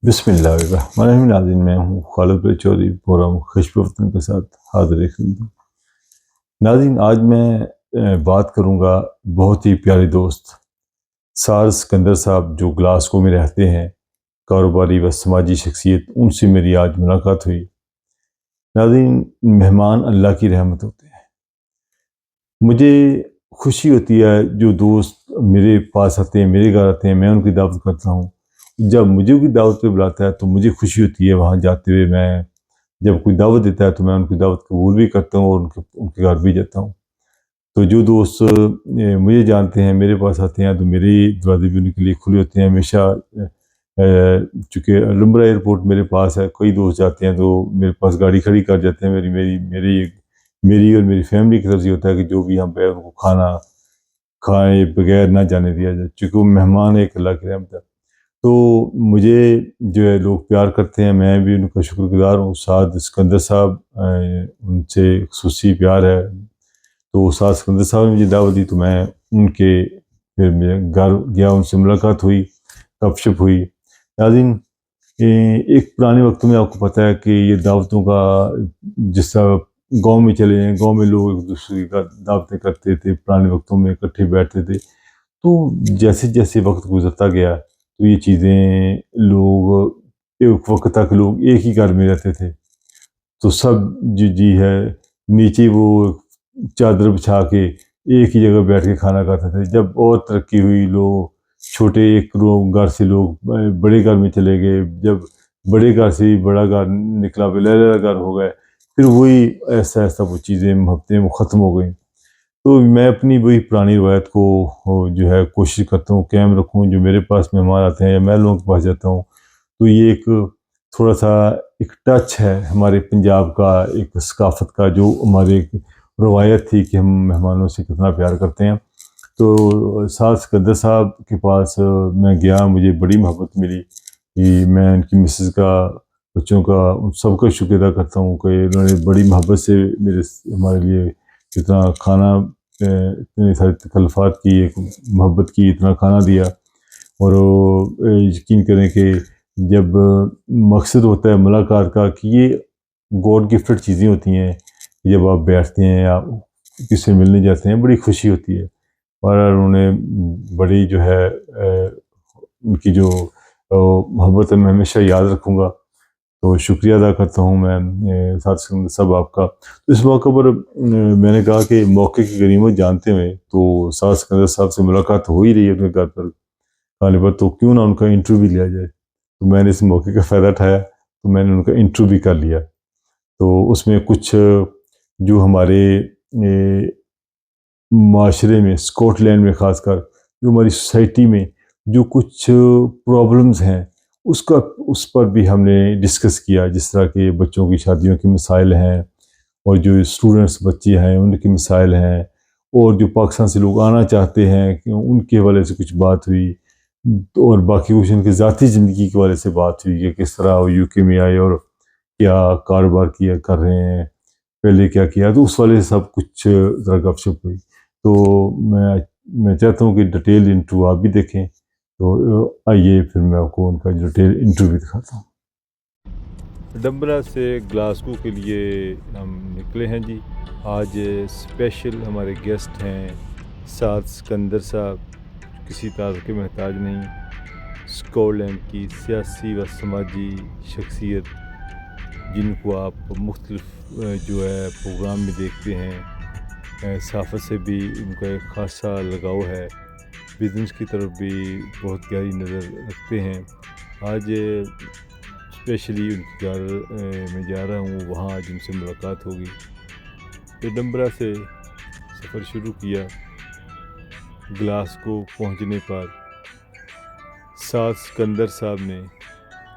बिस्मिल्लाहिर्रहमानिर्रहीम। नाज़रीन, मैं हूँ खालिद चौधरी, प्रोग्राम खुशबू वतन के साथ हाजिर खिदमत। नाज़रीन, आज मैं बात करूँगा बहुत ही प्यारे दोस्त सार सिकंदर साहब, जो ग्लासगो में रहते हैं, कारोबारी व समाजी शख्सियत। उनसे मेरी आज मुलाकात हुई। नाज़रीन, मेहमान अल्लाह की रहमत होते हैं। मुझे खुशी होती है जो दोस्त मेरे पास आते हैं, मेरे घर आते हैं, मैं उनकी दावत करता हूँ। जब मुझे कोई दावत पे बुलाता है तो मुझे खुशी होती है वहाँ जाते हुए। मैं जब कोई दावत देता है तो मैं उनकी दावत कबूल भी करता हूँ और उनके घर भी जाता हूँ। तो जो दोस्त मुझे जानते हैं, मेरे पास आते हैं, तो मेरे दरवाजे भी उनके लिए खुले होते हैं हमेशा। चूँकि लुम्बरा एयरपोर्ट मेरे पास है, कई दोस्त जाते हैं तो मेरे पास गाड़ी खड़ी कर जाते हैं। मेरी मेरी मेरी मेरी और मेरी फैमिली की तरफ से होता है कि जो भी हम पे उनको खाना खाए बगैर ना जाने दिया जाए, चूँकि वो मेहमान एक अल्लाह की रहमत है। तो मुझे जो है लोग प्यार करते हैं, मैं भी उनका शुक्रगुज़ार हूँ। उस्ताद सिकंदर साहब, उनसे ख़ुसूसी प्यार है। तो उस्ताद सिकंदर साहब ने मुझे दावत दी तो मैं उनके फिर मेरे घर गया, उनसे मुलाकात हुई, गपशप हुई। नाज़रीन, एक पुराने वक़्तों में आपको पता है कि ये दावतों का, जिस तरह गाँव में चले जाएँ, गाँव में लोग एक दूसरे का दावतें करते थे, पुराने वक़्तों में इकट्ठे बैठते थे। तो जैसे-जैसे वक़्त गुज़रता गया तो ये चीज़ें, लोग एक वक़्त तक लोग एक ही घर में रहते थे। तो सब जो जी है नीचे वो चादर बिछा के एक ही जगह बैठ के खाना खाते थे। जब और तरक्की हुई, लोग छोटे एक रूम घर से लोग बड़े घर में चले गए। जब बड़े घर से ही बड़ा घर निकला, फिर लैला घर हो गए। फिर वही ऐसा-ऐसा वो चीज़ें हफ़्ते में ख़त्म हो गई। तो मैं अपनी वही पुरानी रवायत को जो है कोशिश करता हूँ कायम रखूँ। जो मेरे पास मेहमान आते हैं या मैं लोगों के पास जाता हूँ, तो ये एक थोड़ा-सा एक टच है हमारे पंजाब का, एक सकाफ़त का, जो हमारी एक रवायत थी कि हम मेहमानों से कितना प्यार करते हैं। तो साद सिकंदर साहब के पास मैं गया, मुझे बड़ी मोहब्बत मिली कि मैं उनकी मिसेज़ का, बच्चों का, उन सबका शुक्र अदा करता हूँ कि उन्होंने बड़ी मोहब्बत से हमारे लिए इतना खाना, इतनी सारी तकल्फ़ात की, एक मोहब्बत की, इतना खाना दिया। और यकीन करें कि जब मकसद होता है मुलाकात का कि ये गॉड गिफ्टेड चीज़ें होती हैं, जब आप बैठते हैं या किसी से मिलने जाते हैं, बड़ी खुशी होती है। और उन्होंने बड़ी जो है उनकी जो मोहब्बत है मैं हमेशा याद रखूँगा। तो शुक्रिया अदा करता हूँ मैं साथ सब आपका। तो इस मौके पर मैंने कहा कि मौके की गनीमत जानते हुए, तो साद सिकंदर साहब से मुलाकात हो ही रही है उनके घर पर आने पर, तो क्यों ना उनका इंटरव्यू भी लिया जाए। तो मैंने इस मौके का फ़ायदा उठाया, तो मैंने उनका इंटरव्यू भी कर लिया। तो उसमें कुछ जो हमारे माशरे में, स्कॉटलैंड में ख़ासकर, जो हमारी सोसाइटी में जो कुछ प्रॉब्लम्स हैं, उसका उस पर भी हमने डिस्कस किया। जिस तरह के बच्चों की शादियों के मसाइल हैं, और जो स्टूडेंट्स बच्चे हैं उनके मसाइल हैं, और जो पाकिस्तान से लोग आना चाहते हैं कि उनके हवाले से कुछ बात हुई। और बाकी कुछ उनकी ज़ाती ज़िंदगी के हवाले से बात हुई कि किस तरह वो यूके में आए और क्या कारोबार किया कर रहे हैं, पहले क्या किया। तो उस वाले से सब कुछ ज़रा गपशप हुई। तो मैं चाहता हूँ कि डिटेल इंटरव्यू आप भी देखें। तो आइए फिर मैं आपको उनका डिटेल इंटरव्यू दिखाता हूँ। डम्बरा से ग्लासगो के लिए हम निकले हैं जी। आज स्पेशल हमारे गेस्ट हैं साद सिकंदर साहब, किसी तारुफ के महताज नहीं। स्कॉटलैंड की सियासी व समाजी शख्सियत, जिनको आप मुख्तलिफ जो है प्रोग्राम में देखते हैं। सहाफ़त से भी उनका एक ख़ासा लगाव है, बिज़नेस की तरफ भी बहुत गहरी नज़र रखते हैं। आज स्पेशली उनके घर मैं जा रहा हूँ, वहाँ आज उनसे मुलाकात होगी। एडनबरा से सफ़र शुरू किया। ग्लासगो पहुँचने पर साद सिकंदर साहब ने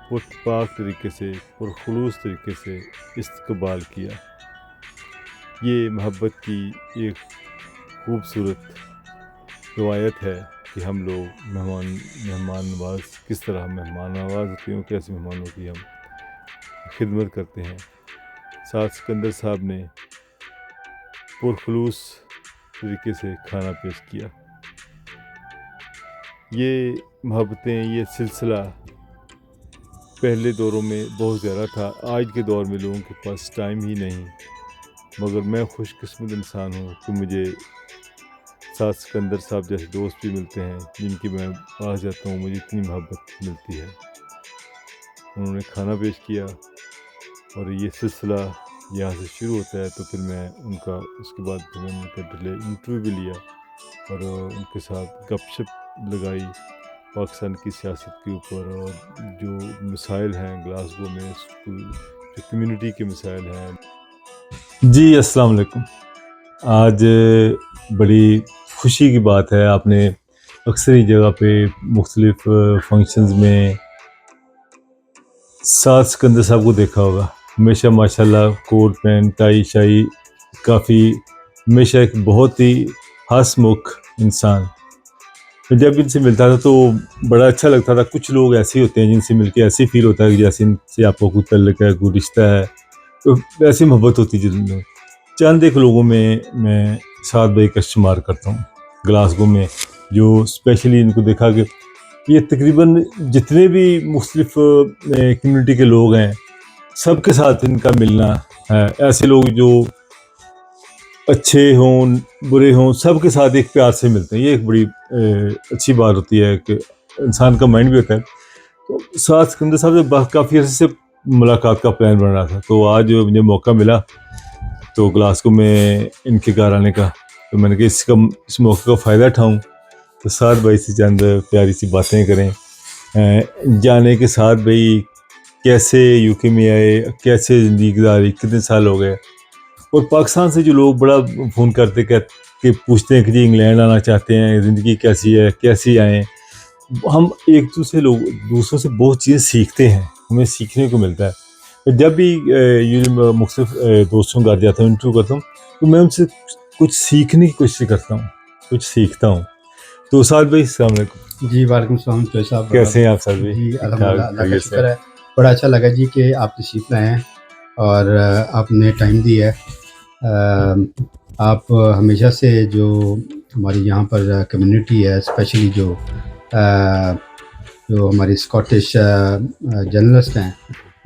पुरतपाक तरीके से और खुलूस तरीके से इस्तकबाल किया। ये मोहब्बत की एक खूबसूरत रवायत है कि हम लोग मेहमान नवाज किस तरह मेहमान नवाज होते हैं, कैसे मेहमानों की हम खिदमत करते हैं। साद सिकंदर साहब ने पुरखलूस तरीके से खाना पेश किया। ये मोहब्बतें, ये सिलसिला पहले दौरों में बहुत ज़्यादा था। आज के दौर में लोगों के पास टाइम ही नहीं, मगर मैं खुशकिस्मत इंसान हूँ कि मुझे साथ सिकंदर साहब जैसे दोस्त भी मिलते हैं जिनकी मैं पास जाता हूँ, मुझे इतनी मोहब्बत मिलती है। उन्होंने खाना पेश किया और ये सिलसिला यहाँ से शुरू होता है, तो फिर मैं उनका उसके बाद फिर मैंने उनका इंटरव्यू भी लिया और उनके साथ गपशप लगाई पाकिस्तान की सियासत के ऊपर और जो मसाइल हैं ग्लासगो में, जो कम्युनिटी के मसाइल हैं। जी अस्सलाम वालेकुम। आज बड़ी खुशी की बात है, आपने अक्सर ही जगह पे मुख्तलिफ फंक्शंस में साथ सिकंदर साहब को देखा होगा। हमेशा माशाल्लाह कोट पैंट टाई शाई काफ़ी, हमेशा एक बहुत ही हंसमुख इंसान। जब इनसे मिलता था तो बड़ा अच्छा लगता था। कुछ लोग ऐसे होते हैं जिनसे मिलके ऐसे फील होता है कि जैसे इनसे आपको कोई तल्लुक है, कोई रिश्ता है, तो वैसी मोहब्बत होती है। चंद एक लोगों में मैं साद भाई का शुमार करता हूँ ग्लासगो में, जो स्पेशली इनको देखा कि ये तकरीबन जितने भी मुख्तलिफ कम्युनिटी के लोग हैं सबके साथ इनका मिलना है। ऐसे लोग जो अच्छे हों बुरे हों सबके साथ एक प्यार से मिलते हैं, ये एक बड़ी अच्छी बात होती है कि इंसान का माइंड भी होता है। तो साथ सिकंदर साहब से काफ़ी अर्से से मुलाकात का प्लान बन रहा था, तो आज मुझे मौका मिला तो ग्लासगो में इनके घर आने का, तो मैंने कहा इस मौके का फ़ायदा उठाऊँ, तो साथ भाई से चंद प्यारी सी बातें करें। जाने के साथ भाई कैसे यूके में आए, कैसे ज़िंदगी गुजारी, कितने साल हो गए, और पाकिस्तान से जो लोग बड़ा फ़ोन करते कि पूछते हैं कि जी इंग्लैंड आना चाहते हैं, ज़िंदगी कैसी है, कैसे आएँ। हम एक दूसरों से बहुत चीज़ें सीखते हैं, हमें सीखने को मिलता है। जब भी ये मुख्तलिफ दोस्तों के घर जाता हूँ, इंटरव्यू करता हूँ, तो मैं उनसे कुछ सीखने की कोशिश करता हूँ, कुछ सीखता हूँ। तो साद भाई अस्सलाम वालेकुम। जी वालेकुम सलाम चौधरी साहब, कैसे हैं आप साद भाई? जी अल्हम्दुलिल्लाह, अल्लाह का शुक्र है। बड़ा अच्छा लगा जी कि आप तशरीफ़ लाए हैं और आपने टाइम दी है। आप हमेशा से जो हमारी यहाँ पर कम्युनिटी है, स्पेशली जो हमारी स्कॉटिश जर्नलिस्ट हैं,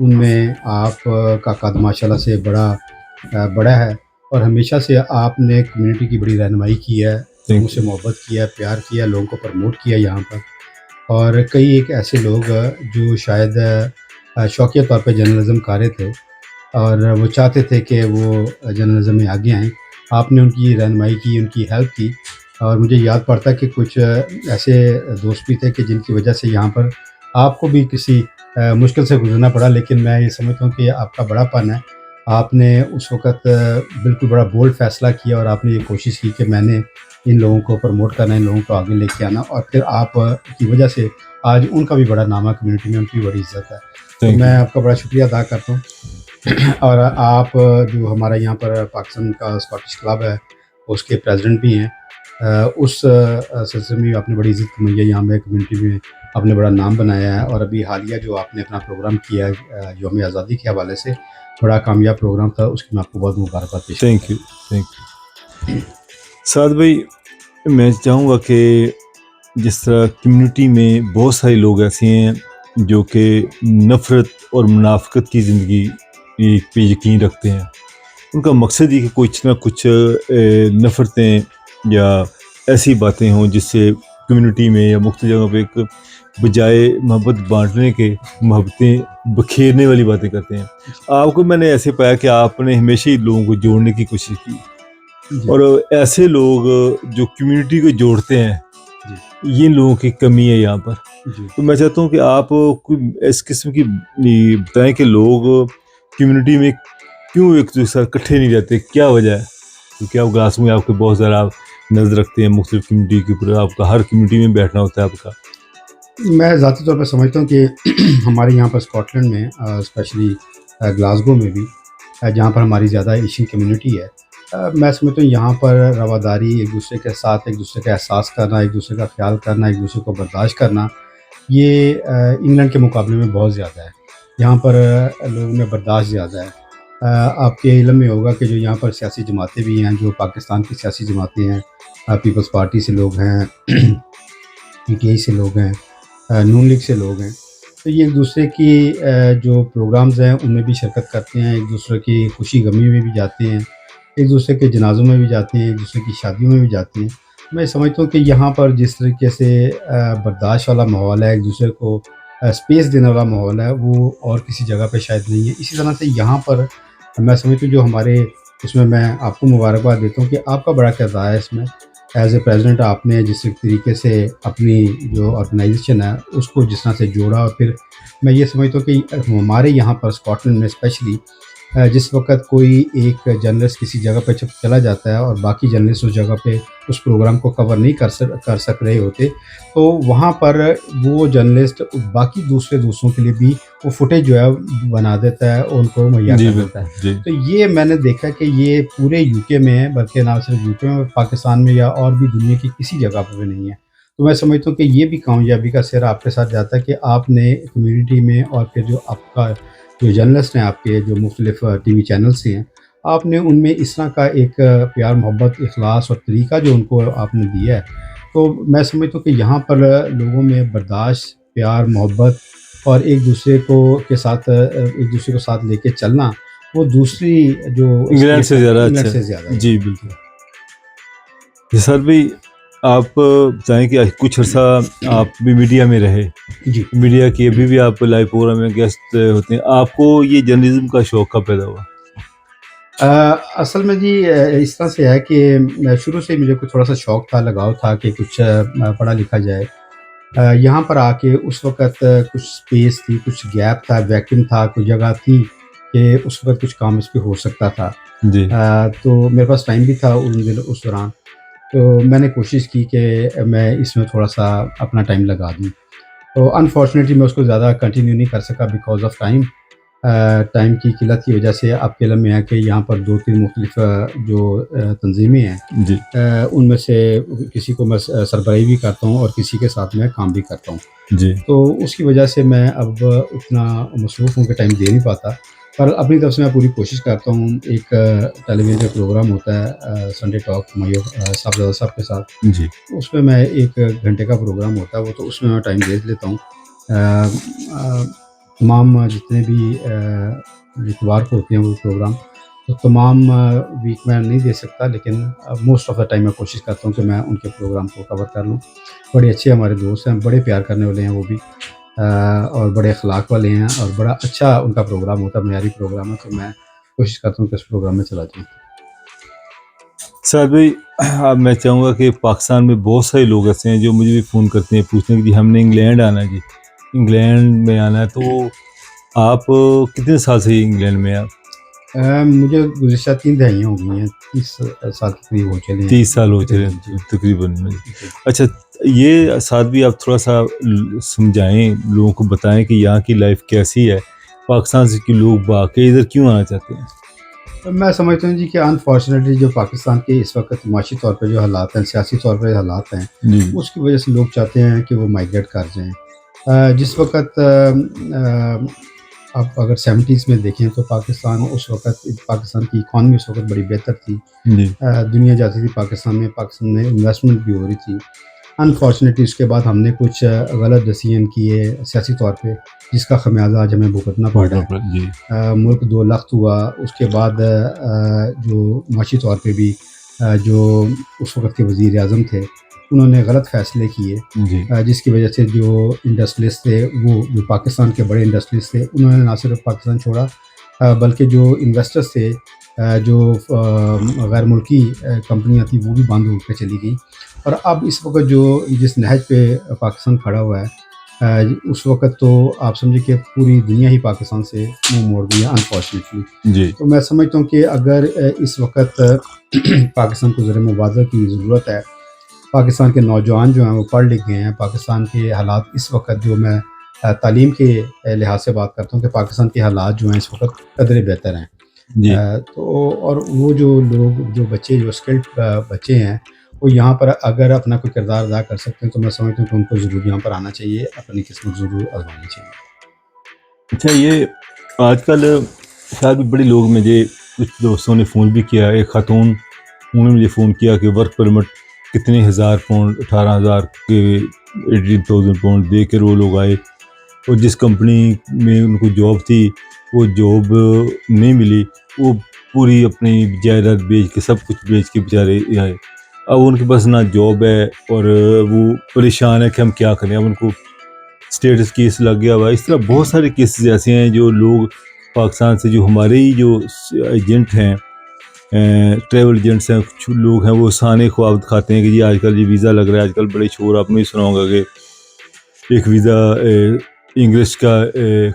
उनमें आप का कद माशाल्लाह से बड़ा है और हमेशा से आपने कम्युनिटी की बड़ी रहनुमाई की है, लोगों से मोहब्बत किया, प्यार किया, लोगों को प्रमोट किया यहाँ पर। और कई एक ऐसे लोग जो शायद शौकिया तौर पे जर्नलिज़्म कर रहे थे और वो चाहते थे कि वो जर्नलिज़्म में आगे आएँ। आपने उनकी रहनुमाई की, उनकी हेल्प की और मुझे याद पड़ता है कि कुछ ऐसे दोस्त भी थे कि जिनकी वजह से यहाँ पर आपको भी किसी मुश्किल से गुज़रना पड़ा, लेकिन मैं ये समझता हूँ कि आपका बड़ापन है। आपने उस वक़्त बिल्कुल बड़ा बोल्ड फ़ैसला किया और आपने ये कोशिश की कि मैंने इन लोगों को प्रमोट करना है, इन लोगों को आगे लेके आना, और फिर आप की वजह से आज उनका भी बड़ा नाम है, कम्युनिटी में उनकी बड़ी इज़्ज़त है। तो मैं आपका बड़ा शुक्रिया अदा करता हूँ। और आप जो हमारा यहाँ पर पाकिस्तान का स्कॉटिश क्लब है, उसके प्रेसिडेंट भी हैं। उस सिलसिले में आपने बड़ी इज़्ज़त कमाई है यहाँ पे कम्युनिटी में, आपने बड़ा नाम बनाया है और अभी हालिया जो आपने अपना प्रोग्राम किया है यौम आज़ादी के हवाले से, बड़ा कामयाब प्रोग्राम था, उसकी मैं आपको बहुत मुबारकबाद पेश करता हूँ। Thank you. साद भाई, मैं चाहूँगा कि जिस तरह कम्युनिटी में बहुत सारे लोग ऐसे हैं जो कि नफ़रत और मुनाफ़िकत की ज़िंदगी पे यकीन रखते हैं। उनका मकसद ही कि कुछ ना कुछ नफ़रतें या ऐसी बातें हों जिससे कम्युनिटी में या मुख्तलिफ जगहों पे एक बजाय मोहब्बत बांटने के मोहब्बतें बखेरने वाली बातें करते हैं। आपको मैंने ऐसे पाया कि आपने हमेशा ही लोगों को जोड़ने की कोशिश की, और ऐसे लोग जो कम्युनिटी को जोड़ते हैं, ये लोगों की कमी है यहाँ पर। तो मैं चाहता हूँ कि आप कोई इस किस्म की बताएं कि लोग कम्युनिटी में क्यों एक दूसरे साथ इकट्ठे नहीं रहते, क्या वजह है? क्योंकि आप ग्लासगो में आपके बहुत ज़्यादा आप नज़र रखते हैं मुख्तलिफ कम्युनिटी के ऊपर, आपका हर कम्युनिटी में बैठना होता है आपका। मैं ज़ाती तौर पर समझता हूँ कि हमारे यहाँ पर स्कॉटलैंड में स्पेशली ग्लासगो में भी जहाँ पर हमारी ज़्यादा एशियन कम्युनिटी है, मैं समझता हूँ यहाँ पर रवादारी, एक दूसरे के साथ एक दूसरे का एहसास करना, एक दूसरे का ख्याल करना, एक दूसरे को बर्दाश्त करना, ये इंग्लैंड के मुकाबले में बहुत ज़्यादा है। यहाँ पर लोगों में बर्दाश्त ज़्यादा है। आपके इल्म में होगा कि जो यहाँ पर सियासी जमातें भी हैं, जो पाकिस्तान की सियासी जमातें हैं, पीपल्स पार्टी से लोग हैं, पीटीआई से लोग हैं, नून लीग से लोग हैं, तो ये एक दूसरे की जो प्रोग्राम्स हैं उनमें भी शिरकत करते हैं, एक दूसरे की खुशी गमी में भी जाते हैं, एक दूसरे के जनाज़ों में भी जाते हैं, एक दूसरे की शादियों में भी जाते हैं। मैं समझता हूँ कि यहाँ पर जिस तरीके से बर्दाश्त वाला माहौल है, एक दूसरे को स्पेस देने वाला माहौल है, वो और किसी जगह पे शायद नहीं है। इसी तरह से यहाँ पर मैं समझता हूँ जो हमारे इसमें मैं आपको मुबारकबाद देता हूँ कि आपका बड़ा किरदार है इसमें। एज़ ए प्रेज़िडेंट आपने जिस तरीके से अपनी जो ऑर्गेनाइज़ेशन है उसको जिस तरह से जोड़ा, और फिर मैं ये समझता हूँ कि हमारे यहाँ पर स्कॉटलैंड में स्पेशली जिस वक़्त कोई एक जर्नलिस्ट किसी जगह पे चला जाता है और बाकी जर्नलिस्ट उस जगह पे उस प्रोग्राम को कवर नहीं कर सक रहे होते, तो वहाँ पर वो जर्नलिस्ट बाकी दूसरों के लिए भी वो फुटेज जो है बना देता है, उनको मुहैया जी कर देता है। बिल्कुल जी। तो ये मैंने देखा कि ये पूरे यूके में है, बल्कि ना सिर्फ यूके में, पाकिस्तान में या और भी दुनिया की किसी जगह पे भी नहीं है। तो मैं समझता हूँ कि ये भी कामयाबी का सिर आपके साथ जाता है कि आपने कम्युनिटी में और फिर जो आपका जो जर्नलिस्ट हैं आपके जो मुख्तलिफ टीवी चैनल से हैं, आपने उनमें इस तरह का एक प्यार मोहब्बत, इखलास और तरीका जो उनको आपने दिया है, तो मैं समझता हूँ कि यहाँ पर लोगों में बर्दाश्त, प्यार, मोहब्बत और एक दूसरे को के साथ एक दूसरे को साथ लेके चलना, वो दूसरी जो इंग्लैंड स्टेट्स से हैं, ज़्यादा इंग्लैंड अच्छा से है। ज़्यादा है। जी बिल्कुल। जी सर भाई, आप बताएं कि कुछ अर्सा आप भी मीडिया में रहे, जी। मीडिया की अभी भी आप लाइव प्रोग्राम में गेस्ट होते हैं, आपको ये जर्नलिज्म का शौक कब पैदा हुआ? असल में जी इस तरह से है कि शुरू से ही मुझे कुछ थोड़ा-सा शौक था, लगाव था कि कुछ पढ़ा लिखा जाए। यहाँ पर आके उस वक़्त कुछ स्पेस थी, कुछ गैप था, वैक्यूम था, कोई जगह थी कि उस वक़्त कुछ काम इस पे हो सकता था। जी तो मेरे पास टाइम भी था उस दौरान, तो मैंने कोशिश की कि मैं इसमें थोड़ा-सा अपना टाइम लगा दूँ। तो अनफॉर्चुनेटली मैं उसको ज़्यादा कंटिन्यू नहीं कर सका बिकॉज़ ऑफ टाइम। टाइम की किल्लत की वजह से आपके इल्म में है कि यहाँ पर 2-3 मुख्तलिफ जो तंज़ीमें हैं, जी उनमें से किसी को मैं सरबराही भी करता हूँ और किसी के साथ मैं काम भी करता हूँ। जी तो उसकी वजह से मैं अब उतना मसरूफ़ हूँ कि टाइम दे नहीं पाता। पर अपनी तरफ से मैं पूरी कोशिश करता हूँ। एक टेलीविज़न का प्रोग्राम होता है संडे टॉक हुमायूं साहबज़ादा साहब के साथ। जी उसमें मैं 1 घंटे का प्रोग्राम होता है वो, तो उसमें मैं टाइम दे लेता हूँ। तमाम जितने भी इतवार को होते हैं वो प्रोग्राम, तो तमाम वीक में नहीं दे सकता, लेकिन मोस्ट ऑफ़ द टाइम मैं कोशिश करता हूँ कि मैं उनके प्रोग्राम को कवर कर लूँ। बड़े अच्छे हमारे दोस्त हैं, बड़े प्यार करने वाले हैं वो भी, और बड़े अखलाक वाले हैं और बड़ा अच्छा उनका प्रोग्राम होता है, मयारी प्रोग्राम है, तो मैं कोशिश करता हूँ कि उस प्रोग्राम में चला जाऊँ। सर भाई, अब मैं चाहूँगा कि पाकिस्तान में बहुत सारे लोग ऐसे हैं जो मुझे भी फ़ोन करते हैं, पूछते हैं कि जी हमने इंग्लैंड आना है, जी इंग्लैंड में आना है, तो आप कितने साल से इंग्लैंड में हैं आप? मुझे गुज़िश्ता 3 दहाइयाँ हो गई हैं, 30 साल के करीब हो चले हैं। 30 साल हो चले जी, तकरीबन। जी। अच्छा, ये साथ भी आप थोड़ा-सा समझाएँ, लोगों को बताएँ कि यहाँ की लाइफ़ कैसी है? पाकिस्तान से कि लोग वाक़ई इधर क्यों आना चाहते हैं? तो मैं समझता हूँ जी कि अनफॉर्चुनेटली जो पाकिस्तान के इस वक्त माशी तौर पे जो हालात हैं, सियासी तौर पे हालात हैं, जी, उसकी वजह से लोग चाहते हैं कि वो माइग्रेट कर जाएँ। जिस वक़्त आप अगर 70s में देखें तो पाकिस्तान की इकॉनमी उस वक़्त बड़ी बेहतर थी। जी, दुनिया जाती थी पाकिस्तान में इन्वेस्टमेंट भी हो रही थी। अनफॉर्चुनेटली उसके बाद हमने कुछ गलत डिसीजन किए सियासी तौर पे, जिसका ख़मियाज़ा आज हमें भुगतना पड़ रहा है। जी, मुल्क 2 लख्त हुआ, उसके बाद जो माशी तौर पे भी जो उस वक़्त के वज़ीर-ए-आज़म थे, उन्होंने गलत फ़ैसले किए, जी, जिसकी वजह से जो इंडस्ट्रियलिस्ट थे, वो जो पाकिस्तान के बड़े इंडस्ट्रियलिस्ट थे, उन्होंने ना सिर्फ पाकिस्तान छोड़ा, बल्कि जो इन्वेस्टर्स थे, जो गैर मुल्की कंपनियाँ थी, वो भी बंद होकर चली गई। और अब इस वक़्त जो जिस नहज पे पाकिस्तान खड़ा हुआ है, उस वक़्त तो आप समझिए कि पूरी दुनिया ही पाकिस्तान से मुँह मोड़ गई है अनफॉर्चुनेटली। जी, तो मैं समझता हूँ कि अगर इस वक़्त पाकिस्तान को ज़रा मुआवज़ा की ज़रूरत है। पाकिस्तान के नौजवान जो हैं वो पढ़ लिख गए हैं। पाकिस्तान के हालात इस वक़्त जो मैं तालीम के लिहाज से बात करता हूँ कि पाकिस्तान के हालात जो हैं इस वक़्त कदरे बेहतर हैं। जी। तो और वो जो लोग जो बच्चे जो स्किल्ड बच्चे हैं, वो यहाँ पर अगर अपना कोई किरदार अदा कर सकते हैं, तो मैं समझता हूँ कि उनको ज़रूर यहाँ पर आना चाहिए, अपनी किस्मत ज़रूर आज़मानी चाहिए। अच्छा, ये आजकल शायद बड़े लोग मुझे, कुछ दोस्तों ने फ़ोन भी किया, एक खातून, उन्होंने मुझे फ़ोन किया कि वर्क परमिट कितने हज़ार पाउंड, 18,000 के 18,000 पाउंड दे कर वो लोग आए, और जिस कंपनी में उनको जॉब थी वो जॉब नहीं मिली, वो पूरी अपनी जायदाद बेच के, सब कुछ बेच के बेचारे आए। अब उनके पास ना जॉब है और वो परेशान है कि हम क्या करें। अब उनको स्टेटस केस लग गया हुआ है। इस तरह बहुत सारे केसेस ऐसे हैं जो लोग पाकिस्तान से, जो हमारे ही जो एजेंट हैं, ट्रैवल एजेंट्स हैं, कुछ लोग हैं, वो साने ख्वाब दिखाते हैं कि जी आजकल ये वीज़ा लग रहा है। आजकल बड़े शोर, आपने भी सुना होगा कि एक वीज़ा इंग्लिश का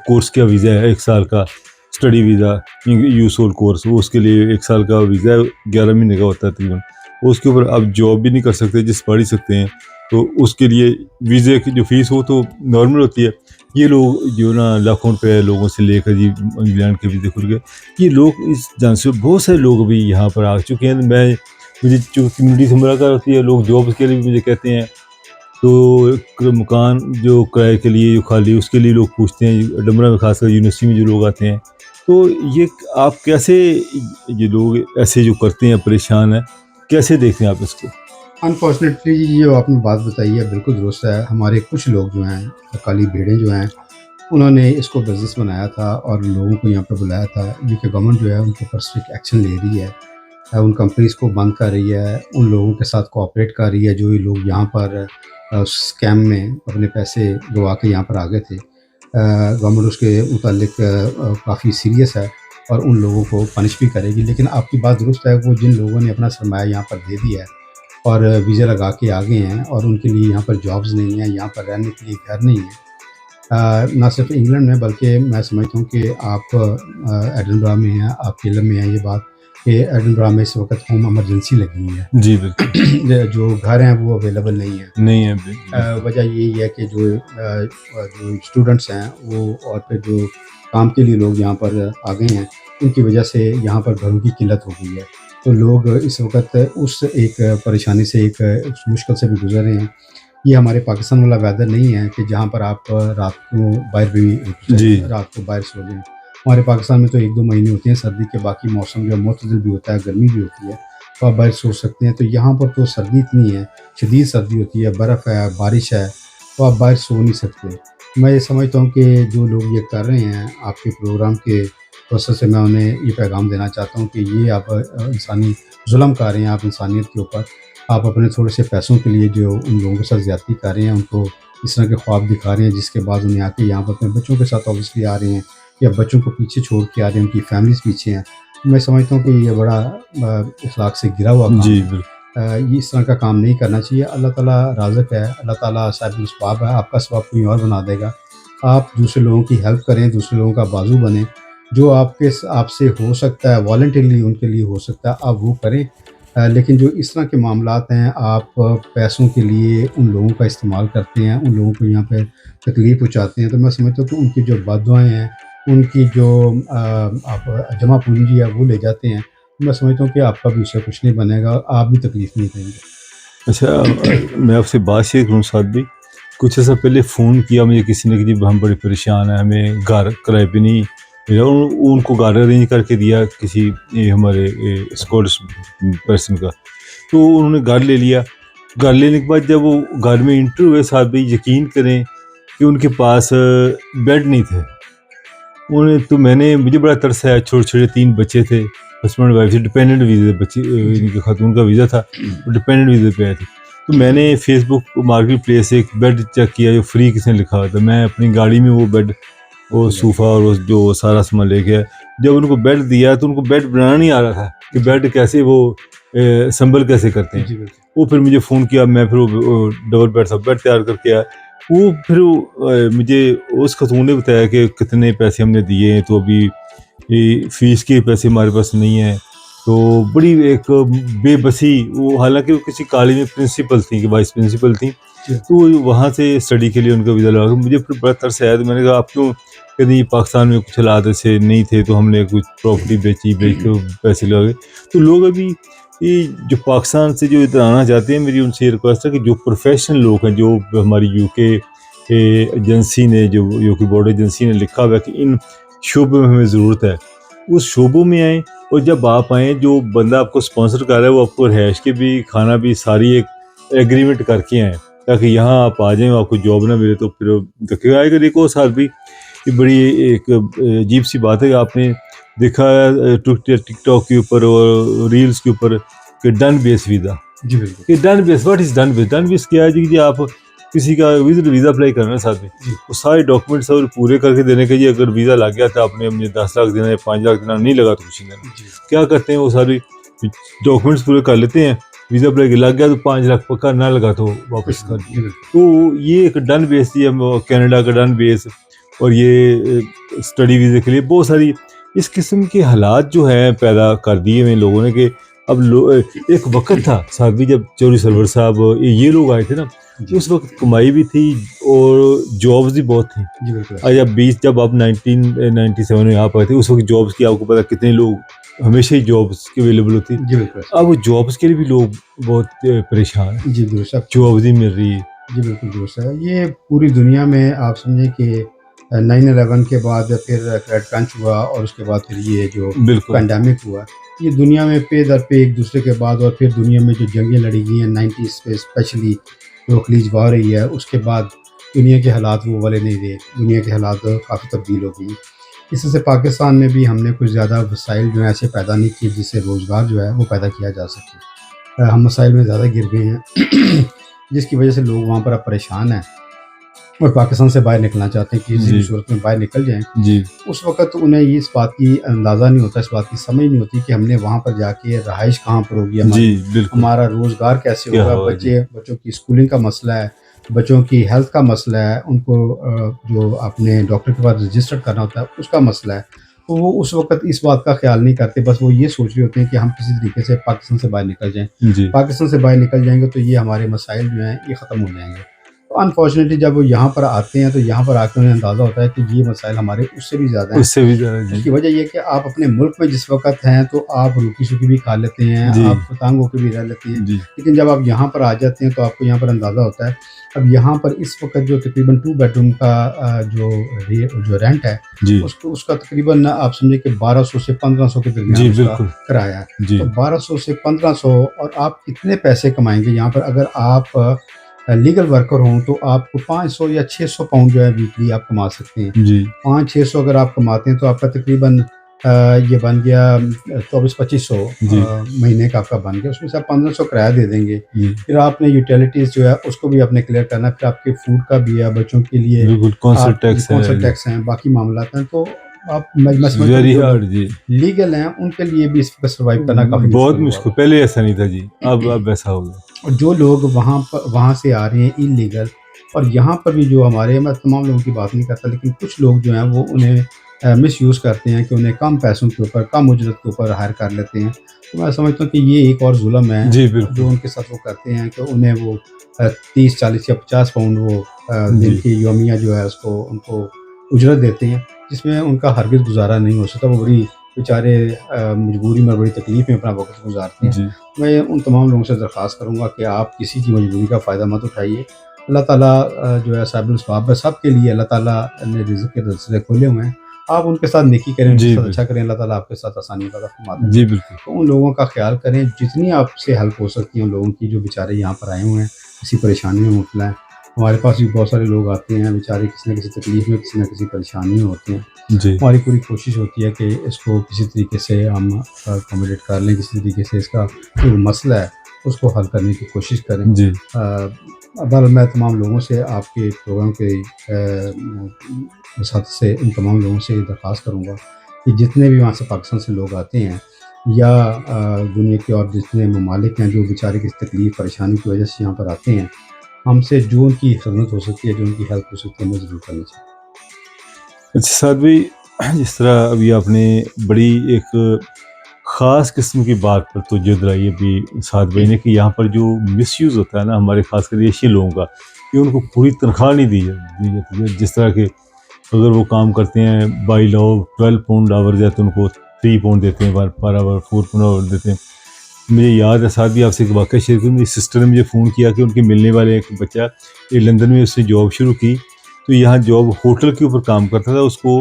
कोर्स का वीज़ा है, 1 साल का स्टडी वीज़ा, यूसोल कोर्स, वो उसके लिए 1 साल का वीज़ा 11 महीने का होता है तकरीबन। उसके ऊपर आप जॉब भी नहीं कर सकते, जिस पढ़ ही सकते हैं, तो उसके लिए वीज़े की जो फ़ीस हो तो नॉर्मल होती है। ये लोग जो ना लाखों रुपए लोगों से लेकर जी इंग्लैंड के वीज़े खुल गए। ये लोग इस जान से बहुत सारे लोग अभी यहाँ पर आ चुके हैं। मुझे जो कम्युनिटी से मुलाकात होती है, लोग जॉब के लिए भी मुझे कहते हैं, तो मकान जो किराए के लिए जो खाली, उसके लिए लोग पूछते हैं। डमरा में खासकर यूनिवर्सिटी में जो लोग आते हैं, तो ये आप कैसे, ये लोग ऐसे जो करते हैं परेशान हैं, कैसे देखते हैं आप इसको? अनफॉर्चुनेटली ये जो आपने बात बताई है बिल्कुल दुरुस्त है। हमारे कुछ लोग जो हैं, अकाली भेड़ें जो हैं, उन्होंने इसको बिज़नेस बनाया था और लोगों को यहाँ पे बुलाया था। यूके गवर्नमेंट जो है उनके ऊपर स्ट्रिक्ट एक्शन ले रही है। उन कंपनीज़ को बंद कर रही है, उन लोगों के साथ कोऑपरेट कर रही है जो ये लोग यहाँ पर स्कैम में अपने पैसे गवा के यहाँ पर आ गए थे। गवर्नमेंट उसके मुतालिक काफ़ी सीरियस है और उन लोगों को पनिश भी करेगी। लेकिन आपकी बात दुरुस्त है, वो जिन लोगों ने अपना सरमाया यहाँ पर दे दिया है और वीज़ा लगा के आ गए हैं और उनके लिए यहाँ पर जॉब्स नहीं है, यहाँ पर रहने के लिए घर नहीं है। ना सिर्फ इंग्लैंड में, बल्कि मैं समझता हूँ कि आप एडिनबरा में हैं, आप केलम में हैं, ये बात कि एडिनबरा में इस वक्त होम इमरजेंसी लगी हुई है। जी बिल्कुल। जो घर हैं वो अवेलेबल नहीं है। नहीं है बिल्कुल। वजह यही है कि जो स्टूडेंट्स हैं वो, और फिर जो काम के लिए लोग यहाँ पर आ गए हैं, उनकी वजह से यहाँ पर घरों की किल्लत हो गई है। तो लोग इस वक्त उस एक परेशानी से, एक उस मुश्किल से भी गुजर रहे हैं। ये हमारे पाकिस्तान वाला वेदर नहीं है कि जहाँ पर आप रात को बाहर भी जी। रात को बाहर सो जाएं। हमारे पाकिस्तान में तो 1-2 महीने होते हैं सर्दी के, बाकी मौसम जो है मुतदिल भी होता है, गर्मी भी होती है, तो आप बाहर सो सकते हैं। तो यहाँ पर तो सर्दी इतनी है, शदीद सर्दी होती है, बर्फ़ है, बारिश है, तो आप बाहर सो नहीं सकते। मैं ये समझता हूँ कि जो लोग ये कर रहे हैं आपके प्रोग्राम के वजह से, मैं उन्हें ये पैगाम देना चाहता हूँ कि ये आप इंसानी जुल्म कर रहे हैं, आप इंसानियत के ऊपर। आप अपने थोड़े से पैसों के लिए जो उन लोगों के साथ ज़्यादती कर रहे हैं, उनको इस तरह के ख्वाब दिखा रहे हैं, जिसके बाद उन्हें आके यहाँ पर अपने बच्चों के साथ ऑब्वियसली आ रहे हैं, या बच्चों को पीछे छोड़ के आ रहे हैं, उनकी फैमिलीज़ पीछे हैं। मैं समझता हूँ कि ये बड़ा अखलाक से गिरा हुआ काम जी है। बिल्कुल। ये इस तरह का काम नहीं करना चाहिए। अल्लाह ताला राज़िक है, अल्लाह ताला साहिबुल अस्बाब है, आपका सबब कोई और बना देगा। आप दूसरे लोगों की हेल्प करें, दूसरे लोगों का बाजू बनें। जो आपसे हो सकता है वॉलंटरीली उनके लिए हो सकता है, आप वो करें। लेकिन जो इस तरह के मामलात हैं, आप पैसों के लिए उन लोगों का इस्तेमाल करते हैं, उन लोगों को यहाँ पे तकलीफ़ पहुँचाते हैं, तो मैं समझता हूँ कि उनकी जो बद्दुआएँ हैं, उनकी जो आप जमा पूँजी है वो ले जाते हैं। मैं समझता हूँ कि आपका भी उससे कुछ नहीं बनेगा और आप भी तकलीफ़ नहीं देंगे। अच्छा, मैं आपसे बात शेयर करूँ साथ भी, कुछ ऐसा पहले फ़ोन किया मुझे किसी ने कि जी हम बड़े परेशान हैं, हमें घर किराए पे नहीं मिला। उनको घर अरेंज करके दिया किसी ये हमारे स्कॉटिश पर्सन का, तो उन्होंने घर ले लिया। घर लेने के बाद जब वो घर में इंटर हुए साहब भी, यकीन करें कि उनके पास बेड नहीं थे। मैंने, मुझे बड़ा तरस आया। छोटे छोटे 3 बच्चे थे, हस्बैंड वाइफ से, डिपेंडेंट वीज़े बच्चे, इनके खातून का वीज़ा था, वो डिपेंडेंट वीज़े पे आए थे। तो मैंने फेसबुक मार्केट प्लेस से एक बेड चेक किया जो फ्री किसी ने लिखा हुआ था। मैं अपनी गाड़ी में वो बेड, वो सोफ़ा और वो जो सारा सामान लेके आया। जब उनको बेड दिया तो उनको बेड बनाना नहीं आ रहा था कि बेड कैसे वो संभल कैसे करते हैं। जी, बिल्कुल। वो फिर मुझे फ़ोन किया, मैं फिर वो डबल बेड था, बेड तैयार करके आया। वो फिर मुझे उस खातून ने बताया कि कितने पैसे हमने दिए हैं, तो अभी ये फ़ीस के पैसे हमारे पास नहीं हैं। तो बड़ी एक बेबसी, वो हालांकि वो किसी कॉलेज में प्रिंसिपल थी, कि वाइस प्रिंसिपल थी, तो वहाँ से स्टडी के लिए उनका वीज़ा लगा। मुझे फिर बड़ा तरस आया, तो मैंने कहा आप क्यों, कभी पाकिस्तान में कुछ हालात ऐसे नहीं थे तो हमने कुछ प्रॉपर्टी बेच के पैसे लगा। तो लोग अभी ये जो पाकिस्तान से जो इधर आना चाहते हैं, मेरी उनसे रिक्वेस्ट है कि जो प्रोफेशनल लोग हैं, जो हमारी यूके एजेंसी ने, जो यूके बोर्ड एजेंसी ने लिखा हुआ है कि इन शोबों में हमें ज़रूरत है, उस शोबों में आएँ। और जब आप आएँ, जो बंदा आपको स्पॉन्सर कर रहा है वो आपको रिहाइश के भी, खाना भी, सारी एक एग्रीमेंट करके आएँ। ताकि यहाँ आप आ जाएं, आपको जॉब ना मिले तो फिर धक्के आएगा। देखो साथ भी ये बड़ी एक अजीब सी बात है। आपने देखा है टिकटॉक के ऊपर और रील्स के ऊपर कि डन बेस वीज़ा, जी बिल्कुल कि done base, what is done base? Done base क्या है जी? कि आप किसी का वीज़ा अप्लाई करना है, साथ में जी वो सारे डॉक्यूमेंट्स और पूरे करके देने के। जी अगर वीज़ा लग गया तो आपने मुझे 10 लाख देना या 5 लाख देना, नहीं लगा तो कुछ नहीं देना। जी क्या करते हैं वो सारी डॉक्यूमेंट्स पूरे कर लेते हैं, वीज़ा अप्लाई लग गया तो 5 लाख पक्का, ना लगा तो वापस कर जी दिया। बिल्कुल तो ये एक डन बेस थी, कनाडा का डन बेस। और ये स्टडी वीज़े के लिए बहुत सारी इस किस्म के हालात जो हैं पैदा कर दिए हैं लोगों ने कि अब एक वक्त था साथ भी जब चौधरी सरवर साहब ये लोग आए थे ना, जी उस वक्त कमाई भी थी और जॉब्स भी बहुत थी। जी बिल्कुल आज जब आप 1997 में आप आए थे, उस वक्त जॉब्स की आपको पता कितने लोग, हमेशा ही जॉब्स की अवेलेबल होती। जी बिल्कुल अब जॉब्स के लिए भी लोग बहुत परेशान हैं, जी दुरुस्त है। जॉब्स नहीं मिल रही। जी बिल्कुल दुरुस्त है। ये पूरी दुनिया में आप समझें कि 9/11 के बाद फिर क्रेडिट क्रंच हुआ और उसके बाद फिर ये जो बिल्कुल पैंडेमिक हुआ, ये दुनिया में पे दर पे एक दूसरे के बाद, और फिर दुनिया में जो जंगें लड़ी गई हैं 90s पे स्पेशली, जो खलीज वार रही है, उसके बाद दुनिया के हालात वो वाले नहीं रहे। दुनिया के हालात काफ़ी तब्दील हो गई। इससे पाकिस्तान में भी हमने कुछ ज़्यादा वसाइल जो हैं ऐसे पैदा नहीं किए जिससे रोज़गार जो है वो पैदा किया जा सके। हम मसाइल में ज़्यादा गिर गए हैं जिसकी वजह से लोग वहाँ पर अब परेशान हैं और पाकिस्तान से बाहर निकलना चाहते हैं कि किसी भी जी सूरत में बाहर निकल जाएँ। जी उस वक़्त उन्हें ये इस बात की अंदाज़ा नहीं होता, इस बात की समझ नहीं होती कि हमने वहाँ पर जाके रहाइश कहाँ पर होगी जी हमारी, बिल्कुल। हमारा रोज़गार कैसे क्या होगा, होगा जी? बच्चों की स्कूलिंग का मसला है, बच्चों की हेल्थ का मसला है, उनको जो अपने डॉक्टर के पास रजिस्टर करना होता है उसका मसला है। तो वो उस वक़्त इस बात का ख़्याल नहीं करते, बस वो ये सोच रहे होते हैं कि हम किसी तरीके से पाकिस्तान से बाहर निकल जाएँ। जी पाकिस्तान से बाहर निकल जाएँगे तो ये हमारे मसाइल जो हैं ये ख़त्म हो जाएँगे। तो अनफॉर्चुनेटली जब वो यहाँ पर आते हैं तो यहाँ पर आके उन्हें अंदाज़ा होता है कि ये मसाइल हमारे उससे भी ज़्यादा हैं। उससे भी ज़्यादा जी उसकी वजह ये है कि आप अपने मुल्क में जिस वक़्त हैं तो आप रूखी-सूखी भी खा लेते हैं, जी आप तंग होके भी रह लेते हैं। जी लेकिन जब आप यहाँ पर आ जाते हैं तो आपको यहाँ पर अंदाज़ा होता है। अब यहाँ पर इस वक़्त जो तकरीबन 2 बेडरूम का जो रेंट है, जी उसको उसका तकरीबन आप समझिए कि 1200 से 1500 के जी दरमियान उसका बिल्कुल किराया है। जी तो 1200 से 1500 और आप कितने पैसे कमाएँगे यहाँ पर? अगर आप लीगल वर्कर हों तो आपको 500 या 600 पाउंड जो है वीकली आप कमा सकते हैं। जी 500-600 अगर आप कमाते हैं तो आपका तकरीबन ये बन गया 24-2500 जी महीने का आपका बन गया। उसमें से आप 1500 किराया दे देंगे। जी फिर आपने यूटिलिटीज़ जो है उसको भी आपने क्लियर करना है। फिर आपके फूड का भी है, बच्चों के लिए बिल्कुल कौंसल आप टैक्स है कौन-सा जी, टैक्स हैं, बाकी मामलात हैं। तो आप मैं समझता हूँ कि वेरी जो लोग हार्ड जी। लीगल हैं उनके लिए भी इस वक़्त सर्वाइव करना काफ़ी बहुत मुश्किल हुआ मुश्किल, है। पहले ऐसा नहीं था जी, अब ऐसा हो गया। और जो लोग वहाँ से आ रहे हैं इल्लीगल, और यहाँ पर भी जो हमारे, मैं तमाम लोगों की बात नहीं करता, लेकिन कुछ लोग जो हैं वो उन्हें मिसयूज़ करते हैं कि उन्हें कम पैसों के ऊपर, कम उजरत के ऊपर हायर कर लेते हैं। तो मैं समझता हूँ कि ये एक और जुल्म है जी जो बिल्कुल उनके साथ वो करते हैं कि उन्हें वो 30-40 या 50 पाउंड वो दिन जी की यौमिया जो है उसको उनको उजरत देते हैं, जिसमें उनका हरगिज़ गुज़ारा नहीं हो सकता। वो बड़ी बेचारे मजबूरी में बड़ी तकलीफ़ में अपना वक़्त गुज़ारते हैं। जी मैं उन तमाम लोगों से दरख्वास्त करूँगा कि आप किसी की मजबूरी का फ़ायदा मत उठाइए। अल्लाह ताला जो है साहिबुल अस्बाब है, सबके लिए अल्लाह ताला ने रिज़्क़ के दरवाज़े खोले हुए हैं। आप उनके साथ नेकी करें, उनके जी साथ अच्छा बिल्कुल करें, अल्लाह ताला आपके साथ आसानी पैदा फरमा देंगे। जी बिल्कुल तो उन लोगों का ख़्याल करें, जितनी आपसे हेल्प हो सकती है उन लोगों की जो बेचारे यहाँ पर आए हुए हैं, किसी परेशानी में मुब्तला हैं। हमारे पास भी बहुत सारे लोग आते हैं बेचारे किसी न किसी तकलीफ़ में, किसी न किसी परेशानी में होते हैं। जी हमारी पूरी कोशिश होती है कि इसको किसी तरीके से हम अकोमोडेट कर लें, किसी तरीके से इसका जो मसला है उसको हल करने की कोशिश करें। जी बहरहाल मैं तमाम लोगों से आपके प्रोग्राम के साथ से इन तमाम लोगों से ये दरख्वास्त करूँगा कि जितने भी वहाँ से पाकिस्तान से लोग आते हैं या दुनिया के और जितने ममालिक हैं जो बेचारे की तकलीफ़ परेशानी की वजह से यहाँ पर आते हैं, हमसे जो उनकी खिदमत हो सकती है, जो उनकी हेल्प हो सकती है, हमें ज़रूर करनी चाहिए। अच्छा साद भाई, जिस तरह अभी आपने बड़ी एक ख़ास किस्म की बात पर तवज्जो दिलाई अभी साद भाई ने कि यहाँ पर जो मिसयूज़ होता है ना हमारे खासकर एशियन लोगों का, कि उनको पूरी तनख्वाह नहीं दी जाती है। जिस तरह के अगर वो काम करते हैं बाई लॉ 12 पाउंड आवर है तो उनको 3 पाउंड देते हैं पर आवर, 4 पाउंड आवर देते हैं। मुझे याद है साथ भी आपसे एक वाक़या शेयर करूँ, मेरी सिस्टर ने मुझे फ़ोन किया कि उनके मिलने वाले एक बच्चा ये लंदन में उसने जॉब शुरू की, तो यहाँ जॉब होटल के ऊपर काम करता था, उसको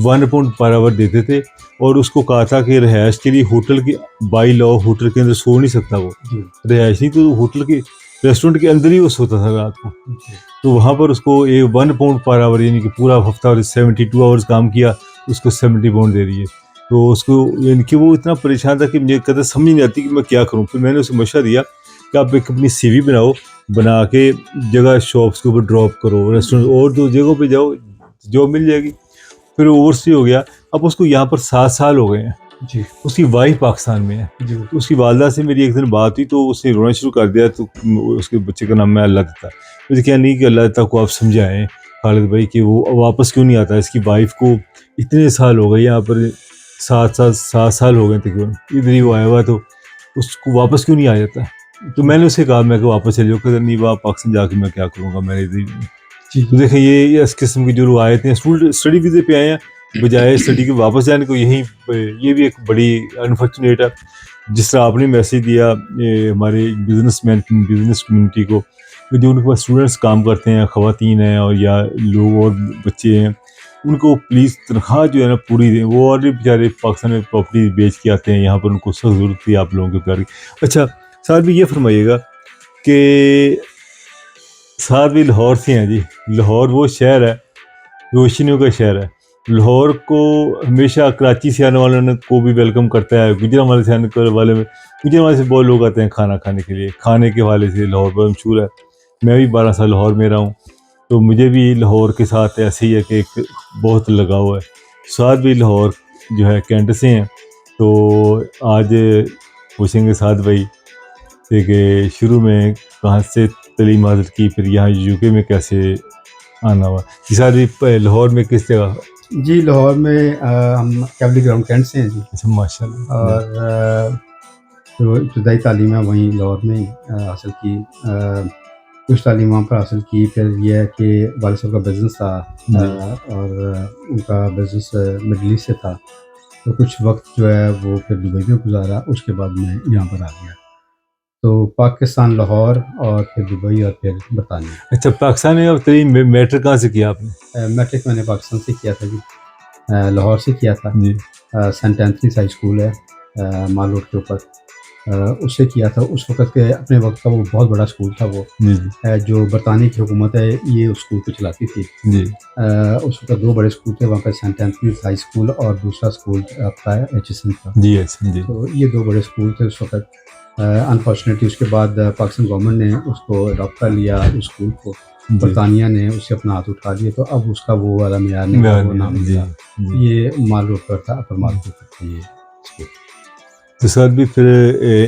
1 पाउंड पर आवर देते थे और उसको कहा था कि रिहाइश के लिए होटल के बाई लॉ होटल के अंदर सो नहीं सकता वो, जी, रिहाइश नहीं तो होटल के रेस्टोरेंट के अंदर ही वो सोता था रात को। तो वहाँ पर उसको 1 पाउंड पर आवर, यानी कि पूरा हफ्ता 72 आवर्स काम किया, उसको 70 पाउंड दे रही है। तो उसको, यानी कि वो इतना परेशान था कि मुझे कदर समझ नहीं आती कि मैं क्या करूँ। फिर मैंने उसे मशवरा दिया कि आप एक अपनी CV बनाओ, बना के जगह शॉप्स के ऊपर ड्रॉप करो, रेस्टोरेंट और 2 जगहों पे जाओ, जॉब मिल जाएगी। फिर ओवरसी हो गया। अब उसको यहाँ पर 7 साल हो गए हैं। जी उसकी वाइफ पाकिस्तान में है। जी तो उसकी वालदा से मेरी एक दिन बात हुई, तो उसने रोना शुरू कर दिया। तो उसके बच्चे का नाम मैं अल्लाह दत्ता। मुझे क्या नहीं कि अल्लाह दत्ता को आप समझाएं खालिद भाई कि वो वापस क्यों नहीं आता। इसकी वाइफ को इतने साल हो गए यहाँ पर, 7 साल हो गए तकरीबन, इधर ही वो आया हुआ, तो उसको वापस क्यों नहीं आ जाता। तो मैंने उसे कहा, मैं कि वापस चले जाओ। कहता नहीं, वहाँ पाकिस्तान जाके मैं क्या करूँगा, मैंने इधर ही। जी तो देखें, ये इस किस्म की जो लोग आए थे स्टडी वीज़े पे आए हैं, बजाय स्टडी के वापस जाने को, यही ये भी एक बड़ी अनफॉर्चुनेट है। जिस तरह आपने मैसेज दिया ये हमारे बिजनेस कम्युनिटी को, कि जो उनके पास स्टूडेंट्स काम करते हैं, ख़वातीन हैं और या लोग और बच्चे हैं, उनको प्लीज़ तनख्वाह जो है ना पूरी दें। वो और भी बेचारे पाकिस्तान में प्रॉपर्टी बेच के आते हैं, यहाँ पर उनको सख्त ज़रूरत थी आप लोगों के प्यार की। अच्छा, साथ भी ये फरमाइएगा कि साथ भी लाहौर से हैं जी। लाहौर वो शहर है, रोशनियों का शहर है। लाहौर को हमेशा कराची से आने वालों ने को भी वेलकम करता है, गुजरांवाले से आने वाले में, गुजरांवाले से बहुत लोग आते हैं खाना खाने के लिए। खाने के हवाले से लाहौर बहुत मशहूर है। मैं भी 12 साल लाहौर में रहा हूँ, तो मुझे भी लाहौर के साथ ऐसे ही है कि एक बहुत लगाव है। साथ भी लाहौर जो है कैंट से हैं। तो आज पूछेंगे साथ भाई से कि शुरू में कहाँ से तालीम हासिल की, फिर यहाँ UK में कैसे आना हुआ। जी लाहौर में किस जगह? जी लाहौर में हम कैवली ग्राउंड कैंट से हैं जी। अच्छा, माशाल्लाह। और जो इब्तदाई तालीम है वहीं लाहौर में ही हासिल की। कुछ तालीम वहाँ पर हासिल की। फिर यह है कि वालिद साहब का बिज़नेस था जी। और उनका बिज़नेस मिडल ईस्ट से था। तो कुछ वक्त जो है वो फिर दुबई में गुजारा। उसके बाद मैं यहाँ पर आ गया। तो पाकिस्तान, लाहौर और फिर दुबई और फिर बरतानिया। अच्छा, पाकिस्तान में अब मैट्रिक कहाँ से किया आपने? मैट्रिक मैंने पाकिस्तान से किया था जी। लाहौर से किया था। जी सेंट एंथनीज हाई स्कूल है माल रोड के ऊपर। उससे किया था। उस वक़्त के अपने वक्त का वो बहुत बड़ा स्कूल था वो। जी जी जो बरतानिया की हुकूमत है ये उस स्कूल को चलाती थी। जी उस वक़्त 2 बड़े स्कूल थे वहाँ पे, सेंट एंथनीज हाई स्कूल और दूसरा स्कूल आपका HSN था। जी। अच्छा जी तो ये 2 बड़े स्कूल थे उस वक़्त। अनफॉर्चुनेटली उसके बाद पाकिस्तान गवर्नमेंट ने उसको अडॉप्ट कर लिया उस स्कूल को। जी बरतानिया ने उससे अपना हाथ उठा लिया। तो अब उसका वो वाला मियार नहीं रहा, वो नाम नहीं जी रहा। जी। ये माल रोड पर था, अपर माल रोड पर था ये स्कूल। तो सर भी फिर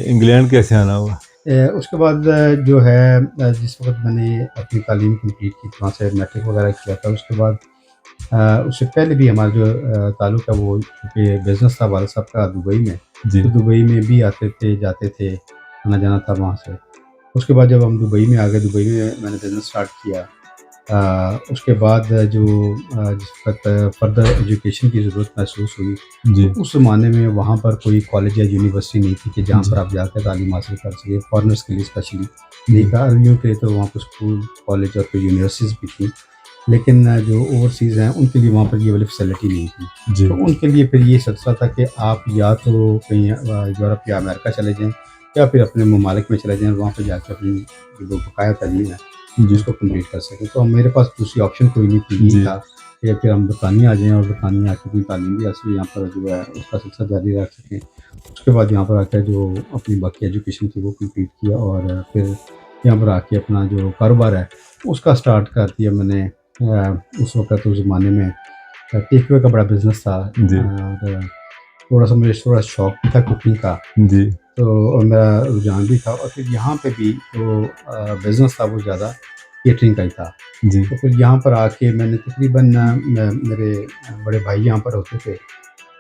इंग्लैंड कैसे आना हुआ? उसके बाद जो है जिस वक़्त मैंने अपनी तालीम कंप्लीट की, वहाँ से मैट्रिक वगैरह किया था। उसके बाद उससे पहले भी हमारा जो ताल्लुक़ है वो, क्योंकि बिज़नेस था वालिद साहब का दुबई में, जी तो दुबई में भी आते थे, जाते थे, आना-जाना था वहाँ से। उसके बाद जब हम दुबई में आ गए, दुबई में मैंने बिज़नेस स्टार्ट किया। उसके बाद जो जिस वक़्त फर्दर एजुकेशन की ज़रूरत महसूस हुई, जी तो उस ज़माने में वहाँ पर कोई कॉलेज या यूनिवर्सिटी नहीं थी कि जहाँ जी पर आप जाकर तालीम हासिल कर सकें, फ़ॉरेनर्स के लिए स्पेशली। नहीं था, अरबियों के लिए तो वहाँ पर स्कूल, कॉलेज और फिर यूनिवर्सिटीज़ भी थी। लेकिन जो ओवरसीज़ हैं उनके लिए वहाँ पर ये वाली फैसिलिटी नहीं थी। जी तो उनके लिए फिर ये सिलसिला था कि आप या तो कहीं यूरोप या अमेरिका चले जाएँ या फिर अपने ममालिक में चले जाएँ, वहाँ पे जाके अपनी जो बकाया तालीम है जी उसको कंप्लीट कर सकें। तो मेरे पास दूसरी ऑप्शन कोई नहीं थी, जी यही था कि फिर हम बरतानिया आ जाएँ और बरतानिया आके अपनी तालीम भी हासिल यहाँ पर जो है उसका सिलसिला जारी रख सकें। उसके बाद यहाँ पर आकर जो अपनी बाकी एजुकेशन थी वो कंप्लीट किया और फिर यहाँ पर आके अपना जो कारोबार है उसका स्टार्ट कर दिया मैंने। उस वक़्त उस ज़माने में टेक अवे का बड़ा बिज़नेस था जी और थोड़ा-सा मुझे थोड़ा शौक भी था कुकिंग का। जी तो और मेरा रुझान भी था और फिर यहाँ पे भी जो बिज़नेस था वो ज़्यादा केटरिंग का ही था। जी तो फिर यहाँ पर आके मैंने तकरीबन मेरे बड़े भाई यहाँ पर होते थे।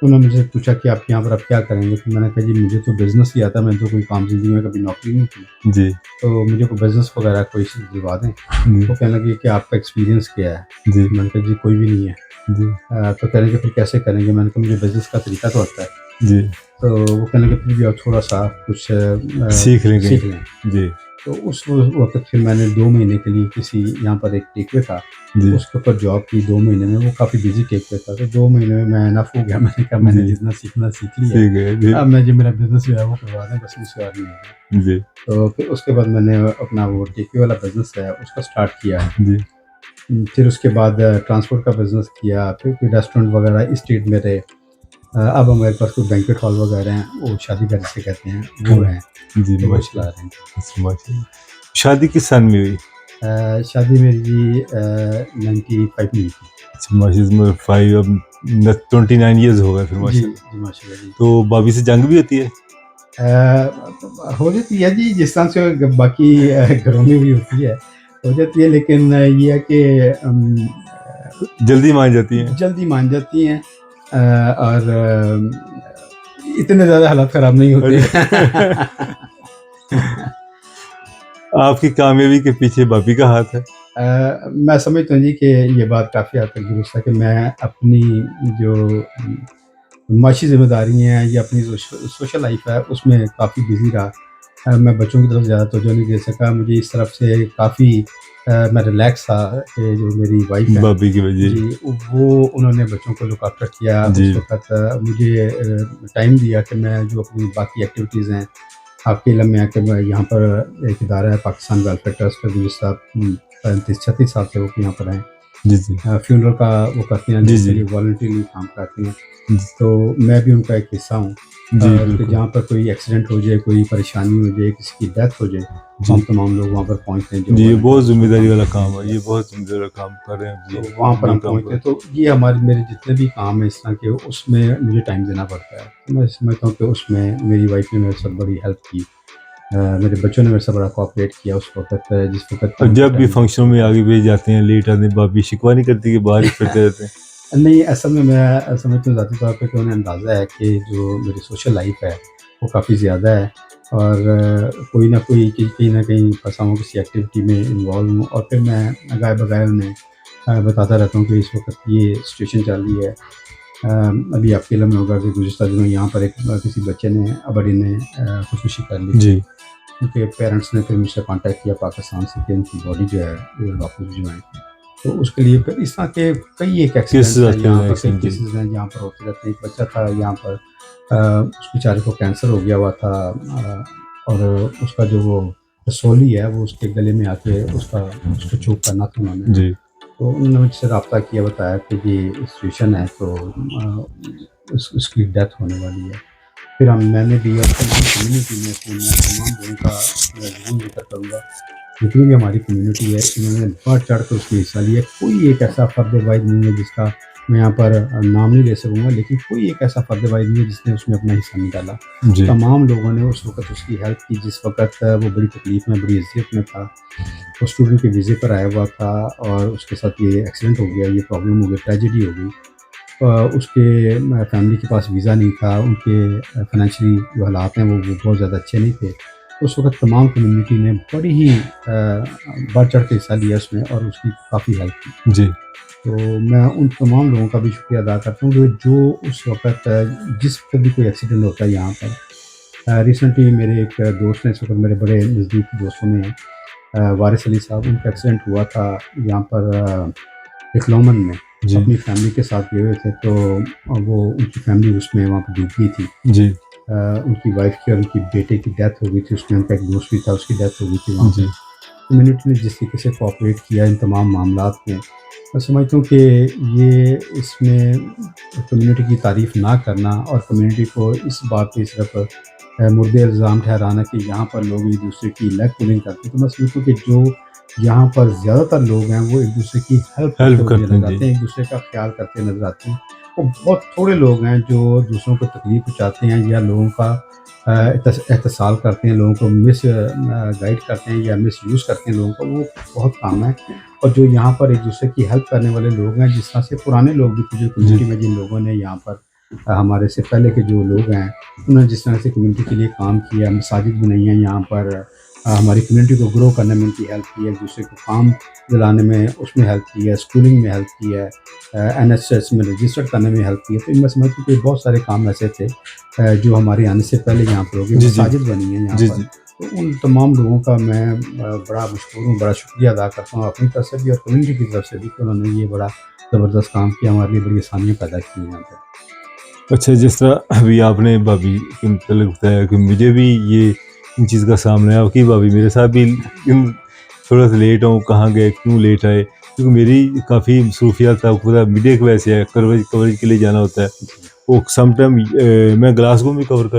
तो उन्होंने मुझसे पूछा कि आप यहाँ पर अब क्या करेंगे? तो मैंने कहा जी मुझे तो बिज़नेस ही आता है, मैंने तो कोई काम ज़िंदगी में कभी नौकरी नहीं की। जी तो मुझे कोई बिज़नेस वगैरह कोई चीज़ दिलवा दें। जी वो कहने लगे कि आपका एक्सपीरियंस क्या है? जी मैंने कहा जी कोई भी नहीं है। जी तो कह रहे कि फिर कैसे करेंगे? मैंने कहा मुझे बिज़नेस का तरीका तो आता है। जी तो वो कहने लगे फिर भी आप थोड़ा-सा कुछ सीख लेंगे। सीख लें। जी तो उस वक़्त फिर मैंने 2 महीने के लिए किसी यहाँ पर एक टेकवे था, जी उसके ऊपर जॉब की 2 महीने में, वो काफ़ी बिज़ी टेकवे था, तो 2 महीने में मैं इनफ हो गया, मैंने कहा मैंने जी जितना सीखना सीख लिया है, ठीक है जी अब मैं जो मेरा बिज़नेस जो है वो करवा दें, बस मुझसे और नहीं होगा। जी तो फिर उसके बाद मैंने अपना वो टेकवे वाला बिज़नेस है उसका स्टार्ट किया। जी फिर उसके बाद ट्रांसपोर्ट का बिज़नेस किया, फिर कोई रेस्टोरेंट वगैरह इस स्टेट में रहे। अब हमारे पास कोई बैंक्वेट हॉल वगैरह हैं, वो शादी घर जिसे कहते हैं, वो हैं, जी तो वो चला माशाल्लाह रहे हैं। अच्छा, माशाल्लाह। शादी किस सन में हुई? शादी मेरी जी 95 में हुई थी। अच्छा माशाल्लाह 5 अब 29 इयर्स हो गए फिर जी, माशाल्लाह। जी, माशाल्लाह जी। तो भाभी से जंग भी होती है? हो जाती है जी, जिस तरह से बाकी घरों में भी होती है, हो जाती है, लेकिन ये है कि जल्दी मान जाती हैं? जल्दी मान जाती हैं, और इतने ज़्यादा हालात ख़राब नहीं होते। आपकी कामयाबी के पीछे भाभी का हाथ है? मैं समझता हूँ जी कि ये बात काफ़ी हद तक दुरुस्त है कि मैं अपनी जो माशी ज़िम्मेदारी हैं या अपनी जो सोशल लाइफ़ है उसमें काफ़ी बिज़ी रहा। मैं बच्चों की तरफ ज़्यादा तवज्जो नहीं दे सका। मुझे इस तरफ से काफ़ी मैं रिलैक्स था कि जो मेरी वाइफ़ हैं भाभी की वजह जी, वो उन्होंने बच्चों को लुक आफ्टर किया। जी उस वक़्त मुझे टाइम दिया कि मैं जो अपनी बाकी एक्टिविटीज़ हैं, आपके इल्म में है कि मैं यहाँ पर एक इदारा है पाकिस्तान वेलफेयर ट्रस्ट का, गुज़िश्ता 35-36 साल से वो यहाँ पर हैं। जी जी फ्यूनरल का वो करते हैं, जी लोगों के जी लिए वॉलंटियरली काम करते हैं। जी तो मैं भी उनका एक हिस्सा हूँ, जी कि बिल्कुल जहाँ पर कोई एक्सीडेंट हो जाए, कोई परेशानी हो जाए, किसी की डेथ हो जाए, तो हम जी तमाम लोग वहाँ पर पहुँचते हैं जो जी ये बहुत वॉलंटियर्स उसमें जिम्मेदारी काम वाला करते काम हैं। है, ये बहुत जिम्मेदारी वाला काम कर रहे हैं तो जी वहाँ पर बड़ी हम काम पहुँचते कर हैं, तो ये हमारे मेरे जितने भी काम हैं इस तरह के, उसमें मुझे टाइम देना पड़ता है। तो मैं समझता हूँ कि उसमें मेरी वाइफ़ ने मेरे साथ बड़ी हेल्प की। मेरे बच्चों ने मेरे से बड़ा कोऑपरेट किया उस वक़्त, जिस वक़्त और उनको जब भी टाइम फंक्शनों में आगे भेज जाते हैं लेट आते हैं भाभी शिकवा नहीं करती कि बाहर ही फिरते रहते हैं? नहीं, असल में मैं समझता हूँ ज़ाती तौर पे कि उन्हें अंदाज़ा है कि जो मेरी सोशल लाइफ़ है, वो काफ़ी ज़्यादा है, और कोई ना कोई कहीं न कहीं फँसा हूँ, किसी एक्टिविटी में इन्वॉल्व हूँ, और फिर मैं गाए-बगाए उन्हें बताता रहता हूँ कि इस वक़्त ये सिचुएशन चल रही है। अभी आपके इल्म में होगा कि गुज़िश्ता दिनों यहाँ पर एक किसी बच्चे ने अबड़ी ने खुदकुशी कर ली थी। जी उनके पेरेंट्स ने फिर मुझसे कॉन्टैक्ट किया पाकिस्तान से कि उनकी बॉडी जो है वो वापस भिजवाएँ। तो उसके लिए फिर इस तरह के कई एक किस एक्सीडेंट्स हैं आते यहाँ हैं पर, कई एक्शन जी केसेज़ हैं जहाँ पर होते रहते हैं। एक बच्चा था यहाँ पर, उस बेचारे को कैंसर हो गया हुआ था, और उसका जो वो रसौली है वो उसके गले में आके उसको चोक करना था उन्होंने। जी तो उन्होंने मुझसे रब्ता किया, बताया कि ये सिचुएशन है, तो उसकी डेथ होने वाली है। फिर मैंने भी और तमाम कम्युनिटी में तो मैं तमाम लोगों का मैं ज़रूर जिक्र करूँगा। जितनी भी हमारी कम्युनिटी है, इन्होंने बढ़-चढ़ कर उसमें हिस्सा लिया। कोई एक ऐसा फ़र्द वाहिद नहीं है जिसका मैं यहाँ पर नाम नहीं ले सकूँगा, लेकिन कोई एक ऐसा फ़र्द वाहिद नहीं है जिसने उसमें अपना हिस्सा नहीं डाला। जी तमाम लोगों ने उस वक़्त उसकी हेल्प की, जिस वक़्त वो बड़ी तकलीफ़ में, बड़ी अज़ियत में था। वो स्टूडेंट के वीज़े पर आया हुआ था, और उसके साथ ये एक्सीडेंट हो गया, ये प्रॉब्लम हो गई, ट्रेजेडी हो गई। उसके फैमिली के पास वीज़ा नहीं था, उनके फाइनेंशियली जो हालात हैं वो बहुत ज़्यादा अच्छे नहीं थे। उस वक़्त तमाम कम्युनिटी ने बड़ी ही बढ़-चढ़ के हिस्सा लिया उसमें, और उसकी काफ़ी हेल्प की। जी तो मैं उन तमाम लोगों का भी शुक्रिया अदा करता हूँ कि जो उस वक़्त जिस वक़्त भी कोई एक्सीडेंट होता है यहाँ पर, रिसेंटली मेरे एक दोस्त हैं, इस वक़्त मेरे बड़े नज़दीकी दोस्तों में हैं, वारिस अली साहब, उनका एक्सीडेंट हुआ था यहाँ पर इस्लामन में। जी अपनी फैमिली के साथ गए हुए थे, तो वो उनकी फैमिली उसमें वहाँ पे डूब गई थी। जी उनकी वाइफ़ की और उनकी बेटे की डेथ हो गई थी, उसमें उनका एक दोस्त भी था, उसकी डेथ हो गई थी वहाँ पे। जी कम्युनिटी ने जिस तरीके से कोऑपरेट किया इन तमाम मामलात में, मैं समझता हूँ कि ये इसमें कम्युनिटी की तारीफ़ ना करना और कम्युनिटी को इस बात पे सिर्फ़ मुर्दे इल्ज़ाम ठहराना कि यहाँ पर लोग एक-दूसरे की लेग पुलिंग करते हैं, तो मैं समझता हूँ कि जो यहाँ पर ज़्यादातर लोग हैं वो एक-दूसरे की हेल्प करते हेल्प हुए करते हैं नज़र जी आते हैं, एक-दूसरे का ख़्याल करते नज़र आते हैं। और बहुत थोड़े लोग हैं जो दूसरों को तकलीफ़ पहुँचाते हैं या लोगों का एहतसाल करते हैं, लोगों को गाइड करते हैं या मिसयूज़ करते हैं लोगों का, वो बहुत कम है। और जो यहाँ पर एक-दूसरे की हेल्प करने वाले लोग हैं, जिस तरह से पुराने लोग भी थे जो जी कम्युनिटी में, जिन लोगों ने यहाँ पर हमारे से पहले के जो लोग हैं, उन्होंने जिस तरह से कम्युनिटी के लिए काम किया, मसाजिद बनाई हैं यहाँ पर, हमारी कम्युनिटी को ग्रो करने में उनकी हेल्प की है, एक-दूसरे को काम दिलाने में उसमें हेल्प की है, स्कूलिंग में हेल्प की है, एनएसएस में रजिस्टर्ड करने में हेल्प की है। तो मैं समझता हूँ कि बहुत सारे काम ऐसे थे जो हमारे आने से पहले यहाँ पर हो गए। जी जी मसाजिद बनी हैं यहाँ जी पर, जी तो उन तमाम लोगों का मैं बड़ा मशहूर हूँ, बड़ा शुक्रिया अदा करता हूँ अपनी तरफ से भी और कम्युनिटी की तरफ से भी कि उन्होंने ये बड़ा ज़बरदस्त काम किया, हमारे लिए बड़ी आसानियाँ पैदा की हैं यहाँ पर। अच्छा, जिस तरह अभी आपने भाभी के मतलब बताया कि मुझे भी ये इन चीज़ का सामना है कि भाभी मेरे साथ भी थोड़ा सा लेट हूँ, कहाँ गए, क्यों लेट आए, क्योंकि मेरी काफ़ी मसरूफियात आपको पता है मीडिया की वजह से है, कवरेज के लिए जाना होता है। जी, वो समटाइम मैं ग्लासगो में कवर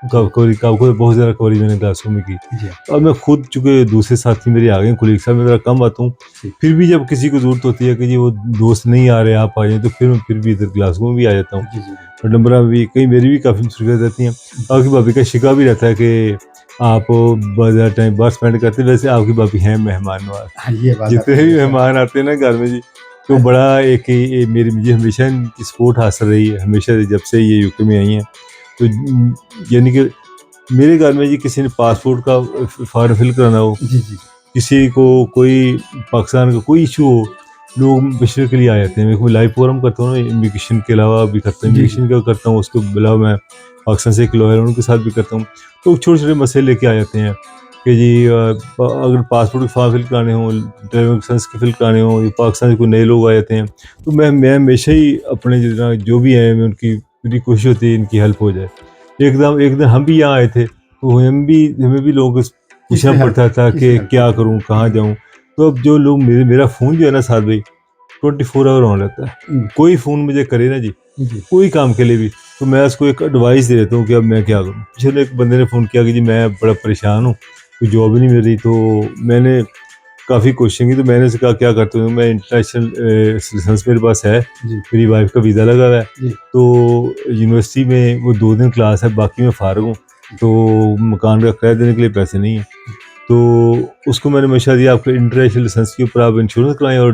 बहुत ज़्यादा कवरेज मैंने ग्लासगो में की। जी, और मैं खुद चूँकि दूसरे साथी मेरे आ गए कोलीग साहब, मैं ज़रा कम आता हूँ, जी, फिर भी जब किसी को ज़रूरत होती है कि जी वो दोस्त नहीं आ रहे, आप आ जाएँ, तो फिर भी इधर ग्लासगो में भी आ जाता हूँ। जी, जी, और नंबर भी कहीं मेरी भी काफ़ी मसरूफियत रहती हैं। आपकी भाभी का शिकवा भी रहता है कि आप बहुत ज़्यादा टाइम बाहर स्पेंड करते हैं, वैसे आपकी भाभी हैं मेहमान नवाज़। हाँ, ये बात जितने आपने भी बेशक। मेहमान आते हैं ना घर में जी, तो बड़ा एक ये मेरी मुझे हमेशा इनकी सपोर्ट हासिल रही है, हमेशा जब से ये यूके में आई हैं। तो यानी कि मेरे घर में जी किसी ने पासपोर्ट का फॉर्म फिल कराना हो, जी, जी, किसी को कोई पाकिस्तान का कोई इशू हो, लोग मशवरे के लिए आ जाते हैं। मैं लाइव फोरम करता हूँ ना इमिग्रेशन के अलावा भी करता हूँ, जी, जी, इमिग्रेशन का करता हूँ, उसके अलावा मैं पाकिस्तान से एक लॉयर उनके साथ भी करता हूँ। तो छोटे छोटे मसले लेके आ जाते हैं कि जी अगर पासपोर्ट के फॉर्म फिल कराने हों, ड्राइविंग लाइसेंस के फिल कराने हों, या पाकिस्तान से कोई नए लोग आ जाते हैं, तो मैं हमेशा ही अपने जितना जो भी हैं मैं उनकी पूरी कोशिश होती है इनकी हेल्प हो जाए। एक दिन हम भी यहाँ आए थे, तो हमें भी लोगों को पूछना किसने हेल्प पड़ता था किसने कि हेल्प की क्या थी? करूँ, कहाँ जाऊँ? तो अब जो लोग मेरा फ़ोन जो है ना साथ भाई 24 आवर ऑन रहता है। हुँ, कोई फ़ोन मुझे करे ना जी, जी, कोई काम के लिए भी, तो मैं उसको एक एडवाइस दे देता हूँ कि अब मैं क्या करूँ? पिछले एक बंदे ने फ़ोन किया कि जी मैं बड़ा परेशान हूँ, कोई जॉब ही नहीं मिल रही, तो मैंने काफ़ी कोशिशें की, तो मैंने उससे कहा क्या करते हो? मैं इंटरनेशनल लाइसेंस मेरे पास है, जी, मेरी वाइफ़ का वीज़ा लगा हुआ है, जी, तो यूनिवर्सिटी में वो 2 दिन क्लास है, बाकी मैं फ़ारिग हूँ, तो मकान का किराया देने के लिए पैसे नहीं हैं। तो उसको मैंने मशवरा दिया, आपके इंटरनेशनल लाइसेंस के ऊपर आप इंश्योरेंस कराएँ और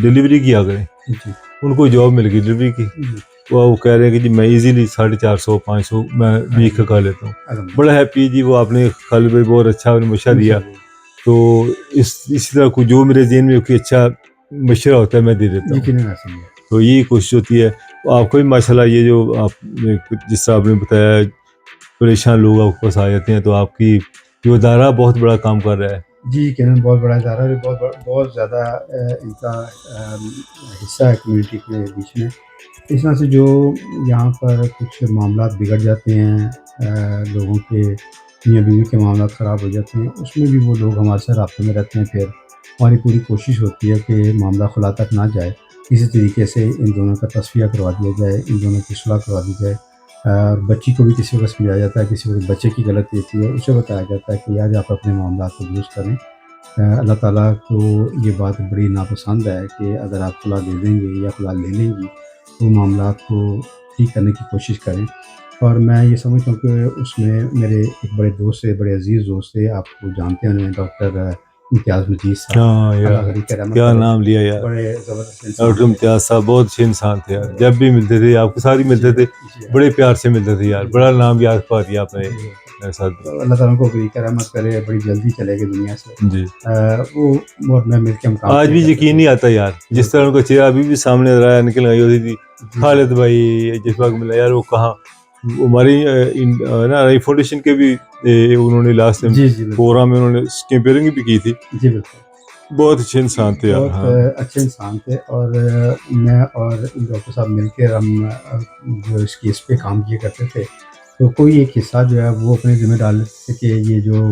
डिलीवरी किया करें। जी, उनको जॉब मिल गई डिलीवरी की। जी, वो कह रहे हैं कि जी मैं ईज़िली 450 500 मैं वीक का कर लेता हूँ। बड़ा अल्हम्दुलिल्लाह, हैप्पी है जी, वो आपने खालिद भाई बहुत अच्छा आपने मशवरा दिया। माशाअल्लाह। तो इसी तरह को जो मेरे ज़हन में कोई अच्छा मशवरा होता है मैं दे देता हूँ। यकीनन ऐसा ही है। तो यही कोशिश होती है। तो आपको भी माशाल्लाह ये जो आपने जिस तरह आपने बताया परेशान लोग आपके पास आ जाते हैं, तो आपकी जो अदारा बहुत बड़ा काम कर रहा है। जी, यकीनन बहुत बड़ा इदारा है, बहुत ज़्यादा इनका हिस्सा है कम्युनिटी के बीच में। इस तरह से जो यहाँ पर कुछ मामलात बिगड़ जाते हैं, लोगों के मियाँ-बीवी के मामलात ख़राब हो जाते हैं, उसमें भी वो लोग हमारे साथ राब्ते में रहते हैं फिर। हमारी पूरी कोशिश होती है कि मामला खुला तक ना जाए, किसी तरीके से इन दोनों का तस्फ़िया करवा दिया जाए, इन दोनों की सुलह करवा दी जाए। बच्ची को भी किसी वक़्त समझाया जाता है, किसी वक़्त बच्चे की गलती होती है, उसे बताया जाता है कि यार आप अपने मामलात को दुरुस्त करें। अल्लाह ताला को ये बात बड़ी नापसंद है कि अगर आप खुला दे देंगे या खुला ले लेंगी, तो मामलात को ठीक करने की कोशिश करें। और मैं ये समझता हूँ कि उसमें मेरे एक बड़े दोस्त थे, बड़े अज़ीज़ दोस्त थे, आप वो जानते होंगे डॉक्टर इम्तियाज़ मजीद साहब, हाँ अल्लाह यार, गनी की रहमत क्या करे, नाम लिया यार। बड़े ज़बरदस्त इंसान डॉक्टर थे। इम्तियाज़ साहब बहुत अच्छे इंसान थे यार, जब भी मिलते थे आपके साथ ही जी, मिलते थे, जी, बड़े प्यार से मिलते थे यार, जी, बड़ा नाम याद पा दिया आपने जी, मेरे साथ भी। तो अल्लाह ताला उनको बड़ी रहमत करे, बड़ी जल्दी चले गए दुनिया से। जी। वो और मैं मिलके हम काम आज किया भी करते यकीन थे। नहीं आता यार, जिस तरह बिल्कुल। उनका चेहरा अभी भी सामने नज़र आया निकल आई होती थी। जी, जी। खालिद भाई जिस वक़्त मिला यार, वो कहाँ वो हमारी ना रही फाउंडेशन के भी उन्होंने लास्ट टाइम जी, जी, बिल्कुल। प्रोग्राम में उन्होंने कैंपेयरिंग भी की थी। जी, बिल्कुल। बहुत अच्छे इंसान थे यार, बहुत हाँ। अच्छे इंसान थे और मैं और डॉक्टर साहब मिलकर हम जो इस केस पे काम किया करते थे। तो कोई एक हिस्सा जो है वो अपने ज़िम्मे डाल लेते थे कि ये जो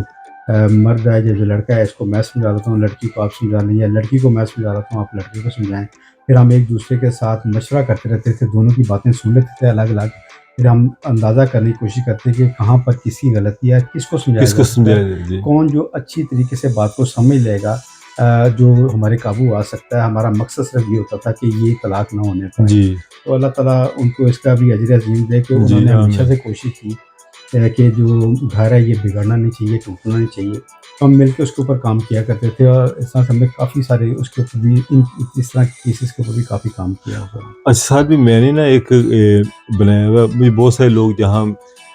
मर्द है, ये जो लड़का है इसको मैं समझा देता हूँ, लड़की को आप समझा लें या लड़की को मैं समझा देता हूँ, आप लड़के को समझाएँ। फिर हम एक-दूसरे के साथ मशवरा करते रहते थे, दोनों की बातें सुन लेते थे अलग-अलग। फिर हम अंदाज़ा करने की कोशिश करते कि कहाँ पर किसकी गलती है, किसको समझाया जा किसको सकता है, समझाया जाए? जी। कौन जो अच्छी तरीके से बात को समझ लेगा, जो हमारे काबू आ सकता है। हमारा मकसद सिर्फ़ ये होता था कि ये तलाक ना होने पाए। जी, तो अल्लाह ताला उनको इसका भी अजर अज़ीम दे कि जी, उन्होंने हमेशा आमीन। से कोशिश की कि जो घर है ये बिगड़ना नहीं चाहिए, टूटना नहीं चाहिए। तो हम मिलके उसके ऊपर काम किया करते थे और इस तरह से हमने काफ़ी सारे उसके ऊपर भी इस तरह के केसेस के ऊपर भी काफ़ी काम किया उस दौरान। अच्छा, साथ में मैंने ना एक बनाया हुआ मुझे बहुत सारे लोग जहाँ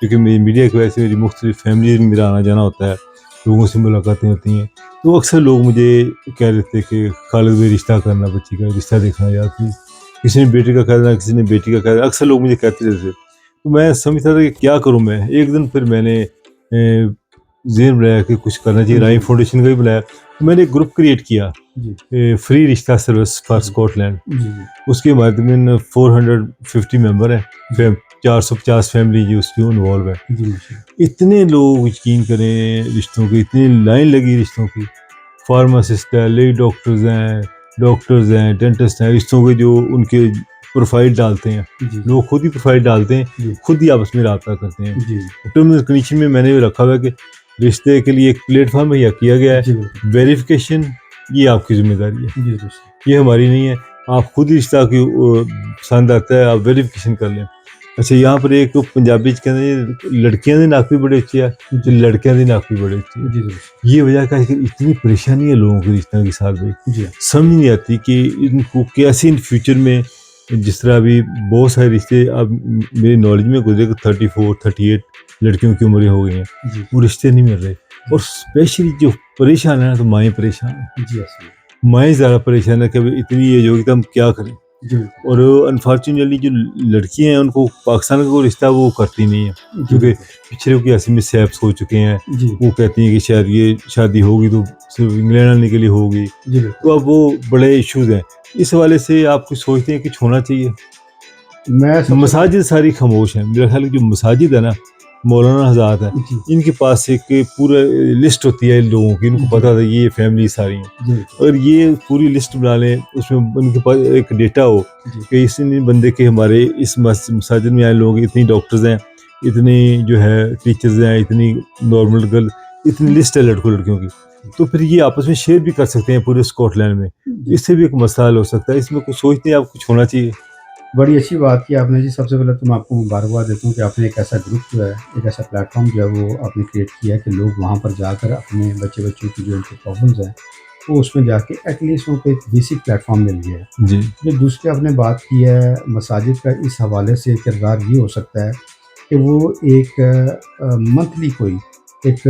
क्योंकि मेरी मीडिया की वजह से मेरी मुख्तलिफ फैमिली में मेरा आना जाना होता है, लोगों से मुलाकातें होती हैं, तो अक्सर लोग मुझे कह रहे थे कि खालिद भाई रिश्ता करना, बच्ची का रिश्ता देखना यार प्लीज़। किसी ने बेटे का कह देना, किसी ने बेटी का कह देना, अक्सर लोग मुझे कहते रहते थे। तो मैं समझता था कि क्या करूँ मैं? एक दिन फिर मैंने ज़हन बनाया कि कुछ करना चाहिए, राइम फाउंडेशन का भी बनाया, तो मैंने एक ग्रुप क्रिएट किया, जी फ्री रिश्ता सर्विस फॉर जी। स्कॉटलैंड। जी उसके माध्यम 450 मेंबर हैं, 450 फैमिली जो उसमें इन्वॉल्व है। जी माशाल्लाह। इतने लोग यकीन करें रिश्तों की, इतनी लाइन लगी रिश्तों की, फार्मासिस्ट है, लेडी डॉक्टर्स हैं, डेंटिस्ट हैं, रिश्तों के जो उनके प्रोफाइल डालते हैं, जी लोग खुद ही प्रोफाइल डालते हैं, जी खुद ही आपस में रब्ता करते हैं। जी टर्म्स एंड कंडीशन में मैंने भी रखा हुआ है कि रिश्ते के लिए एक प्लेटफॉर्म मुहैया किया गया है, जी बिल्कुल। वेरिफिकेशन ये आपकी जिम्मेदारी है, जी दुरुस्त। ये हमारी नहीं है। आप खुद ही रिश्ता की पसंद आता है, आप वेरिफिकेशन कर लें। अच्छा, यहाँ पर एक पंजाबी च कहते लड़कियां दी नक भी बड़ी अच्छी है, तो जी लड़कियां दी नक भी बड़ी अच्छी है। जी दुरुस्त। ये वजह क्या है कि इतनी परेशानी है लोगों के रिश्तों के साथ भाई, जी समझ नहीं आती कि इनको कैसे इन फ्यूचर में, जिस तरह अभी बहुत सारे रिश्ते अब मेरी नॉलेज में गुजरे 34 38 लड़कियों की उम्रें हो गई हैं, जी वो रिश्ते नहीं मिल रहे। और स्पेशली जो परेशान है ना, तो माएँ परेशान हैं, जी ऐसे माएँ ज़्यादा परेशान है कि अभी इतनी एज होगी तो हम क्या करें। जी बिल्कुल। और अनफॉर्चुनेटली जो लड़कियां हैं उनको पाकिस्तान का कोई रिश्ता वो करती नहीं है, जी क्योंकि बिल्कुल। पिछले की ऐसे में सैप्स हो चुके हैं। जी वो कहती हैं कि शायद ये शादी होगी तो सिर्फ इंग्लैंड आने के लिए होगी, जी बिल्कुल। तो अब वो बड़े इश्यूज हैं। इस हवाले से आप कुछ सोचते हैं कि छोड़ना चाहिए? मैं सबसे मसाजिद सारी खामोश हैं, मेरा ख्याल है जो मसाजिद है ना, मौलाना हज़रात हैं, जी इनके पास एक पूरा लिस्ट होती है इन लोगों की, इनको जी पता था ये फैमिली सारी हैं, जी बिल्कुल। और ये पूरी लिस्ट बना लें, उसमें उनके पास एक डेटा हो जी कि इस बंदे के हमारे इस मस्जिद में आए लोग इतनी डॉक्टर्स हैं, इतनी जो है टीचर्स हैं, इतनी नॉर्मल गर्ल, इतनी लिस्ट है लड़कों लड़कियों की, तो फिर ये आपस में शेयर भी कर सकते हैं पूरे स्कॉटलैंड में। जी इससे भी एक मसला हल हो सकता है, इसमें कुछ सोचते हैं आप कुछ होना चाहिए? बड़ी अच्छी बात की आपने जी। सबसे पहले तो मैं आपको मुबारकबाद देता हूँ कि आपने एक ऐसा ग्रुप जो है, एक ऐसा प्लेटफ़ॉर्म जो है वो आपने क्रिएट किया है कि लोग वहाँ पर जाकर अपने बच्चों की जो उनकी प्रॉब्लम्स हैं, वो उसमें जाके एटलीस्ट उनको एक बेसिक प्लेटफ़ॉर्म मिल गया है। जी जो दूसरी आपने बात की है मसाजिद का, इस हवाले से किरदार ये हो सकता है कि वो एक मंथली कोई एक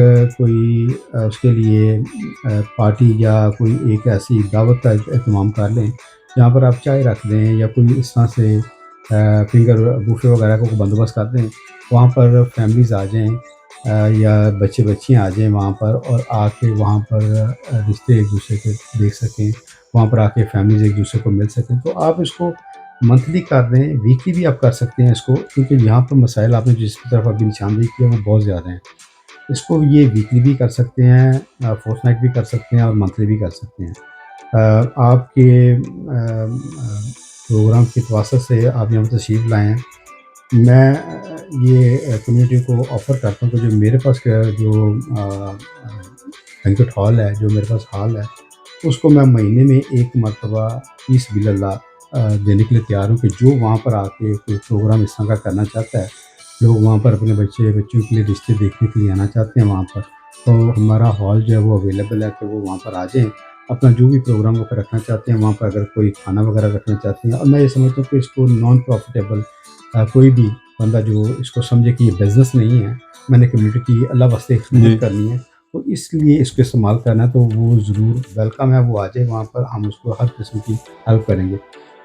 उसके लिए पार्टी या कोई एक ऐसी दावत का एहतमाम कर लें, जहाँ पर आप चाय रख दें या कोई इस तरह से फिंगर बूफे वगैरह का कोई बंदोबस्त कर दें। वहाँ पर फैमिलीज़ आ जाएँ, या बच्चे-बच्चियाँ आ जाएँ वहाँ पर, और आके वहाँ पर रिश्ते एक-दूसरे के देख सकें, वहाँ पर आके फैमिलीज़ एक-दूसरे को मिल सकें। तो आप इसको मंथली कर दें, वीकली भी आप कर सकते हैं इसको, क्योंकि यहाँ पर मसाइल आपने जिसकी तरफ अभी निशानदेही की है वो बहुत ज़्यादा हैं। इसको ये वीकली भी कर सकते हैं, फ़ोर्टनाइट भी कर सकते हैं और मंथली भी कर सकते हैं। आपके प्रोग्राम की वजह से आप यहाँ पर तशरीफ़ लाए हैं। मैं ये कम्युनिटी को ऑफ़र करता हूँ कि जो मेरे पास जो बैंक्वेट हॉल है, जो मेरे पास हॉल है, उसको मैं महीने में 1 मरतबा फ़ीस बिल्लाह देने के लिए तैयार हूँ कि जो वहाँ पर आके कोई प्रोग्राम इस तरह का करना चाहता है, लोग वहाँ पर अपने बच्चों के लिए रिश्ते देखने के लिए आना चाहते हैं वहाँ पर, तो हमारा हॉल जो है वो अवेलेबल है कि वो वहाँ पर आ जाएँ। अपना जो भी प्रोग्राम वो रखना चाहते हैं वहाँ पर, अगर कोई खाना वगैरह रखना चाहते हैं, और मैं ये समझता हूँ कि इसको नॉन प्रॉफ़िटेबल कोई भी बंदा जो इसको समझे कि ये बिज़नेस नहीं है, मैंने कम्युनिटी की अल्लाह वास्ते जी खिदमत करनी है, तो इसलिए इसको इस्तेमाल करना है, तो वो ज़रूर वेलकम है, वो आ जाए वहाँ पर, हम उसको हर किस्म की हेल्प करेंगे।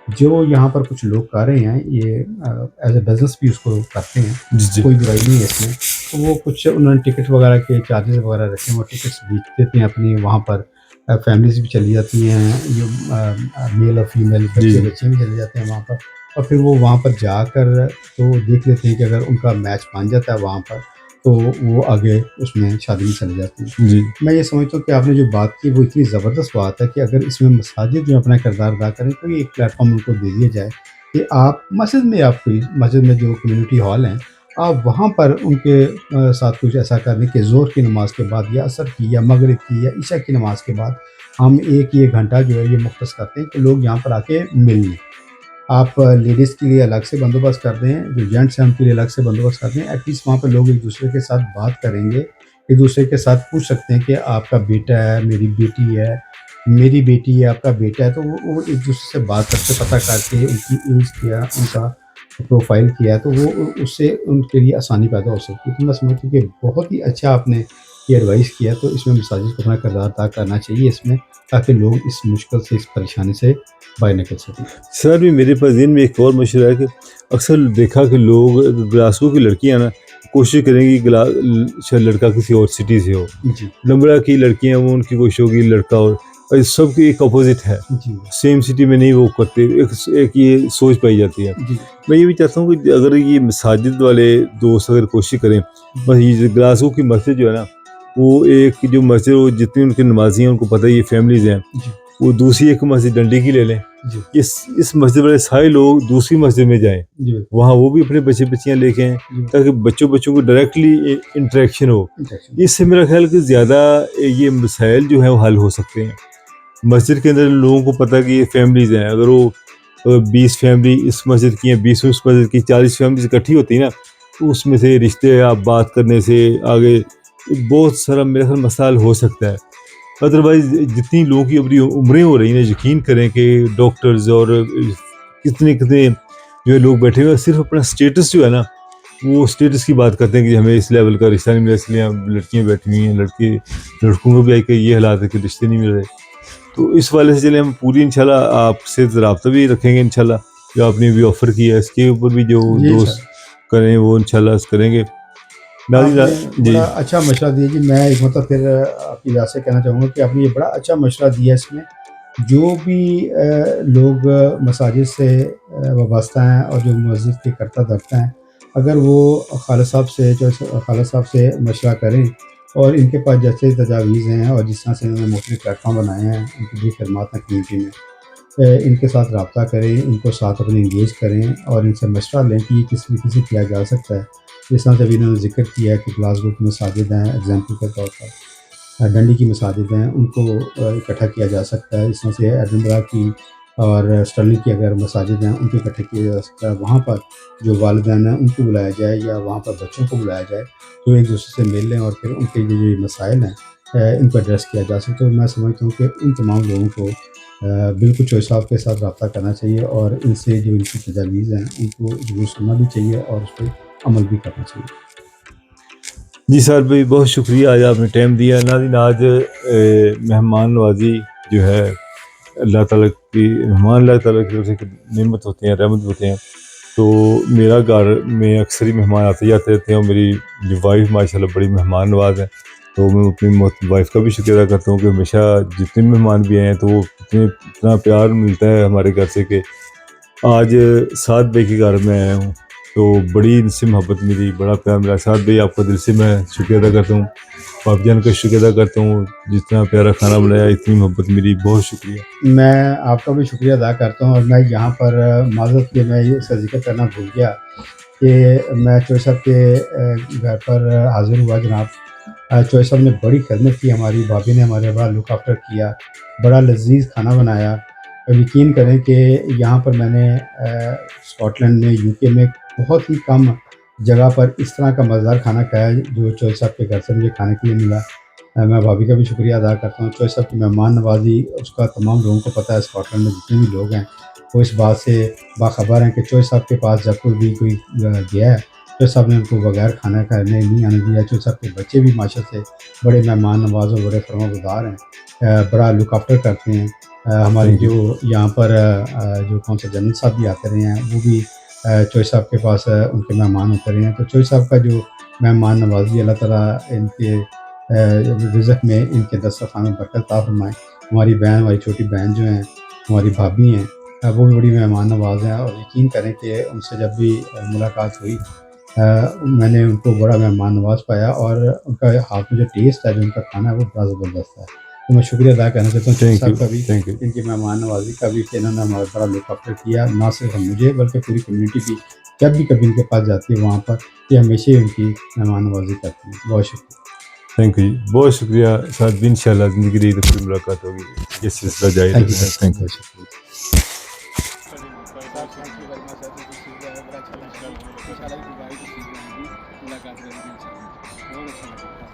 जो यहाँ पर कुछ लोग कर रहे हैं ये एज़ अ बिज़नेस भी उसको करते हैं, जी जी कोई बुराई नहीं है इसमें। तो वो कुछ उन्होंने टिकट वगैरह के चार्जेस वगैरह रखे हैं, वो टिकट्स बेच देते हैं अपनी वहाँ पर, फैमिलीज़ भी चली जाती हैं, जो मेल और फीमेल जी जी बच्चे भी चले जाते हैं वहाँ पर, और फिर वो वहाँ पर जाकर तो देख लेते हैं कि अगर उनका मैच बन जाता है वहाँ पर, तो वो आगे उसमें शादी में चले जाते हैं। जी मैं ये समझता हूँ कि आपने जो बात की वो इतनी ज़बरदस्त बात है कि अगर इसमें मसाजिद जो अपना किरदार अदा करें, तो ये एक प्लेटफ़ॉर्म उनको दे दिया जाए कि आप मस्जिद में, आप कोई मस्जिद में जो कम्युनिटी हॉल हैं, आप वहाँ पर उनके साथ कुछ ऐसा कर दें कि ज़ोहर की नमाज़ के बाद या असर की या मगरिब की या इशा की नमाज़ के बाद हम एक ये घंटा जो है ये मुख्तस करते हैं कि लोग यहाँ पर आके मिल लें। आप लेडीज़ के लिए अलग से बंदोबस्त कर दें, जो जेंट्स हैं उनके लिए अलग से बंदोबस्त कर दें। एटलीस्ट वहाँ पे लोग एक-दूसरे के साथ बात करेंगे, एक-दूसरे के साथ पूछ सकते हैं कि आपका बेटा है, मेरी बेटी है, मेरी बेटी है, आपका बेटा है, तो वो एक-दूसरे से बात करके पता करके उनकी एज क्या, उनका प्रोफ़ाइल क्या है, तो वो उससे उनके लिए आसानी पैदा हो सकती है। तो मैं समझता हूँ कि बहुत ही अच्छा आपने ये एडवाइस किया, तो इसमें मसाजिद को अपना किरदार अदा करना चाहिए इसमें, ताकि लोग इस मुश्किल से, इस परेशानी से बाहर निकल सकें। सर, भी मेरे पास दिन में एक और मशवरा है कि अक्सर देखा कि लोग ग्लासगो की लड़कियां ना कोशिश करेंगी शायद लड़का किसी और सिटी से हो, जी नंबरा की लड़कियां वो उनकी कोशिश होगी लड़का हो, और सबकी एक अपोजिट है, जी सेम सिटी में नहीं वो करते, एक ये सोच पाई जाती है। जी मैं ये भी चाहता हूँ कि अगर ये मसाजिद वाले दोस्त अगर कोशिश करें, बस ये ग्लासगो की मस्जिद जो है ना, वो एक जो मस्जिद, वो जितनी उनके नमाजी हैं उनको पता है ये फैमिलीज हैं, जी वो दूसरी एक मस्जिद डंडी की ले लें, जी इस मस्जिद वाले सारे लोग दूसरी मस्जिद में जाएं, जी वहाँ वो भी अपने बच्चे बच्चियाँ लेके आएँ, जी ताकि बच्चों को डायरेक्टली इंटरेक्शन हो। इंजेक्शन इससे मेरा ख्याल कि ज़्यादा ये मसाइल जो है वो हल हो सकते हैं। मस्जिद के अंदर लोगों को पता कि ये फैमिलीज हैं, अगर वो 20 फैमिली इस मस्जिद की हैं, 20 उस मस्जिद की, 40 फैमिलीज इकट्ठी होती है ना, तो उसमें से रिश्ते आप बात करने से आगे बहुत सारा मेरा ख्याल मसाइल हो सकता है। अदरवाइज जितनी लोगों की अपनी उम्रें हो रही हैं, यकीन करें कि डॉक्टर्स और कितने कितने जो है लोग बैठे हुए हैं, सिर्फ अपना स्टेटस जो है ना, वो स्टेटस की बात करते हैं कि हमें इस लेवल का रिश्ता नहीं मिला, इसलिए हम लड़कियां बैठी हुई हैं, लड़कों को भी आई कि ये हालात है कि रिश्ते नहीं मिल रहे। तो इस वाले से चले हम पूरी इंशाल्लाह आपसे रब्ता भी रखेंगे इंशाल्लाह, जो आपने भी ऑफ़र किया है इसके ऊपर भी जो जी दोस्त सर करें वो इंशाल्लाह करेंगे। आपने जी बड़ा अच्छा मशवरा दिया जी। मैं एक मतलब फिर आपकी बात से कहना चाहूँगा कि आपने ये बड़ा अच्छा मशवरा दिया इसमें। जो भी लोग मसाजिद से वाबस्ता हैं और जो मस्जिद के करता धरता हैं, अगर वो खालिद साहब से जो खालिद साहब से मशवरा करें और इनके पास जैसे तजावीज़ हैं और जिस तरह से इन्होंने मुख्तलिफ प्लेटफॉर्म बनाए हैं, उनकी जो खिदमत हैं कम्यूनिटी में, इनके साथ रब्ता करें, इनको साथ अपने इंगेज करें और इनसे मशवरा लें कि ये किस तरीके से किया जा सकता है। जिस तरह से अभी इन्होंने ज़िक्र किया है कि ग्लासगो की मसाजिद हैं एग्ज़ाम्पल के तौर पर, डंडी की मसाजिद हैं, उनको इकट्ठा किया जा सकता है। इस तरह से एडिनबरा की और स्टर्लिंग की अगर मसाजिद हैं, उनको इकट्ठा किया जा सकता है। वहाँ पर जो वालिदैन हैं, उनको बुलाया जाए या वहाँ पर बच्चों को बुलाया जाए, जो एक-दूसरे से मिल लें और फिर उनके जो मसाइल हैं इनको एड्रेस किया जा सकता है। तो मैं समझता हूँ कि उन तमाम लोगों को बिल्कुल चॉइस साहब के साथ रब्ता करना चाहिए और इनसे जो इनकी तजावीज़ हैं, उनको ज़रूर सुनना भी चाहिए और उस पे अमल भी करना चाहिए। जी सर भाई, बहुत शुक्रिया आज आपने टाइम दिया। नाज़रीन, आज मेहमान नवाजी जो है अल्लाह ताला की, मेहमान अल्लाह ताला की तरफ से एक नेमत होते हैं, रहमत होते हैं। तो मेरा घर में अक्सर ही मेहमान आते जाते रहते हैं और मेरी जो वाइफ माशाल्लाह बड़ी मेहमान नवाज है। तो मैं अपनी वाइफ का भी शुक्रिया अदा करता हूँ कि हमेशा जितने भी मेहमान भी आए हैं तो वो इतना प्यार मिलता है हमारे घर से कि आज साद भाई के घर में आया हूँ, तो बड़ी इनसे मोहब्बत मिली, बड़ा प्यार मिला। साद भाई, आपका दिल से मैं शुक्रिया अदा करता हूँ, भाईजान का शुक्रिया अदा करता हूँ, जितना प्यारा खाना बनाया, इतनी मोहब्बत मिली, बहुत शुक्रिया। मैं आपका भी शुक्रिया अदा करता हूँ और मैं यहाँ पर माज़रत के मैं इसका ज़िक्र करना भूल गया कि मैं चोई साहब के घर पर हाज़िर हुआ जनाब। चोई साहब ने बड़ी खिदमत की, हमारी भाभी ने हमारे बड़ा लुक आफ्टर किया, बड़ा लज़ीज़ खाना बनाया। और यकीन करें कि यहाँ पर मैंने स्कॉटलैंड में, यूके में बहुत ही कम जगह पर इस तरह का मज़ेदार खाना खाया जो चोई साहब के घर से मुझे खाने के लिए मिला। मैं भाभी का भी शुक्रिया अदा करता हूँ। चॉइस साहब की मेहमान नवाज़ी उसका तमाम लोगों को पता है, स्कॉटलैंड में जितने भी लोग हैं वो इस बात से बाखबर हैं कि चॉइस साहब के पास जब कोई भी कोई गया है, चॉइस साहब ने उनको बगैर खाना खाने नहीं आने दिया। चॉइस साहब के बच्चे भी माशा से बड़े मेहमान नवाज और बड़े फरमाबरदार हैं, बड़ा लुक आफ्टर करते हैं। हमारे थैंक यू। जो यहाँ पर जो कौन सा जनरल साहब भी आते रहे हैं, वो भी चॉइस साहब के पास उनके मेहमान होते रहे हैं। तो चॉइस साहब का जो मेहमान नवाज़ी, अल्लाह ताला इनके रिज़्क़ में, इनके दस्तरख़्वान में बरकत अता फरमाए। हमारी बहन, हमारी छोटी बहन जो हैं, हमारी भाभी हैं, वो भी बड़ी मेहमान नवाज़ हैं और यकीन करें कि उनसे जब भी मुलाकात हुई, मैंने उनको बड़ा मेहमान नवाज़ पाया और उनका हाथ में जो टेस्ट है, जो उनका खाना है, वो बड़ा ज़बरदस्त है। तो मैं शुक्रिया अदा करना चाहता हूँ चौधरी थैंक यू। साहब का भी, थैंक यू। इनकी मेहमान नवाज़ी का भी कि इन्होंने हमारा बड़ा लुक आफ्टर किया, ना सिर्फ मुझे बल्कि पूरी कम्युनिटी की। जब भी कभी इनके पास जाती है वहाँ पर, ये हमेशा ही उनकी मेहमान नवाज़ी करती हैं। बहुत शुक्रिया। थैंक यू, बहुत शुक्रिया। साथ भी इंशाल्लाह ज़िंदगी रही तो फिर मुलाकात होगी, ये सिलसिला जारी थैंक यू रहेगा। Sir, thank you. बहुत शुक्रिया। साहब thank you very much sir, तुसी सीख रहे हो, बड़ा अच्छा लगा। इंशाल्लाह दोबारा किसी भी मुलाकात करेंगे इंशाल्लाह। बहुत अच्छा लगा।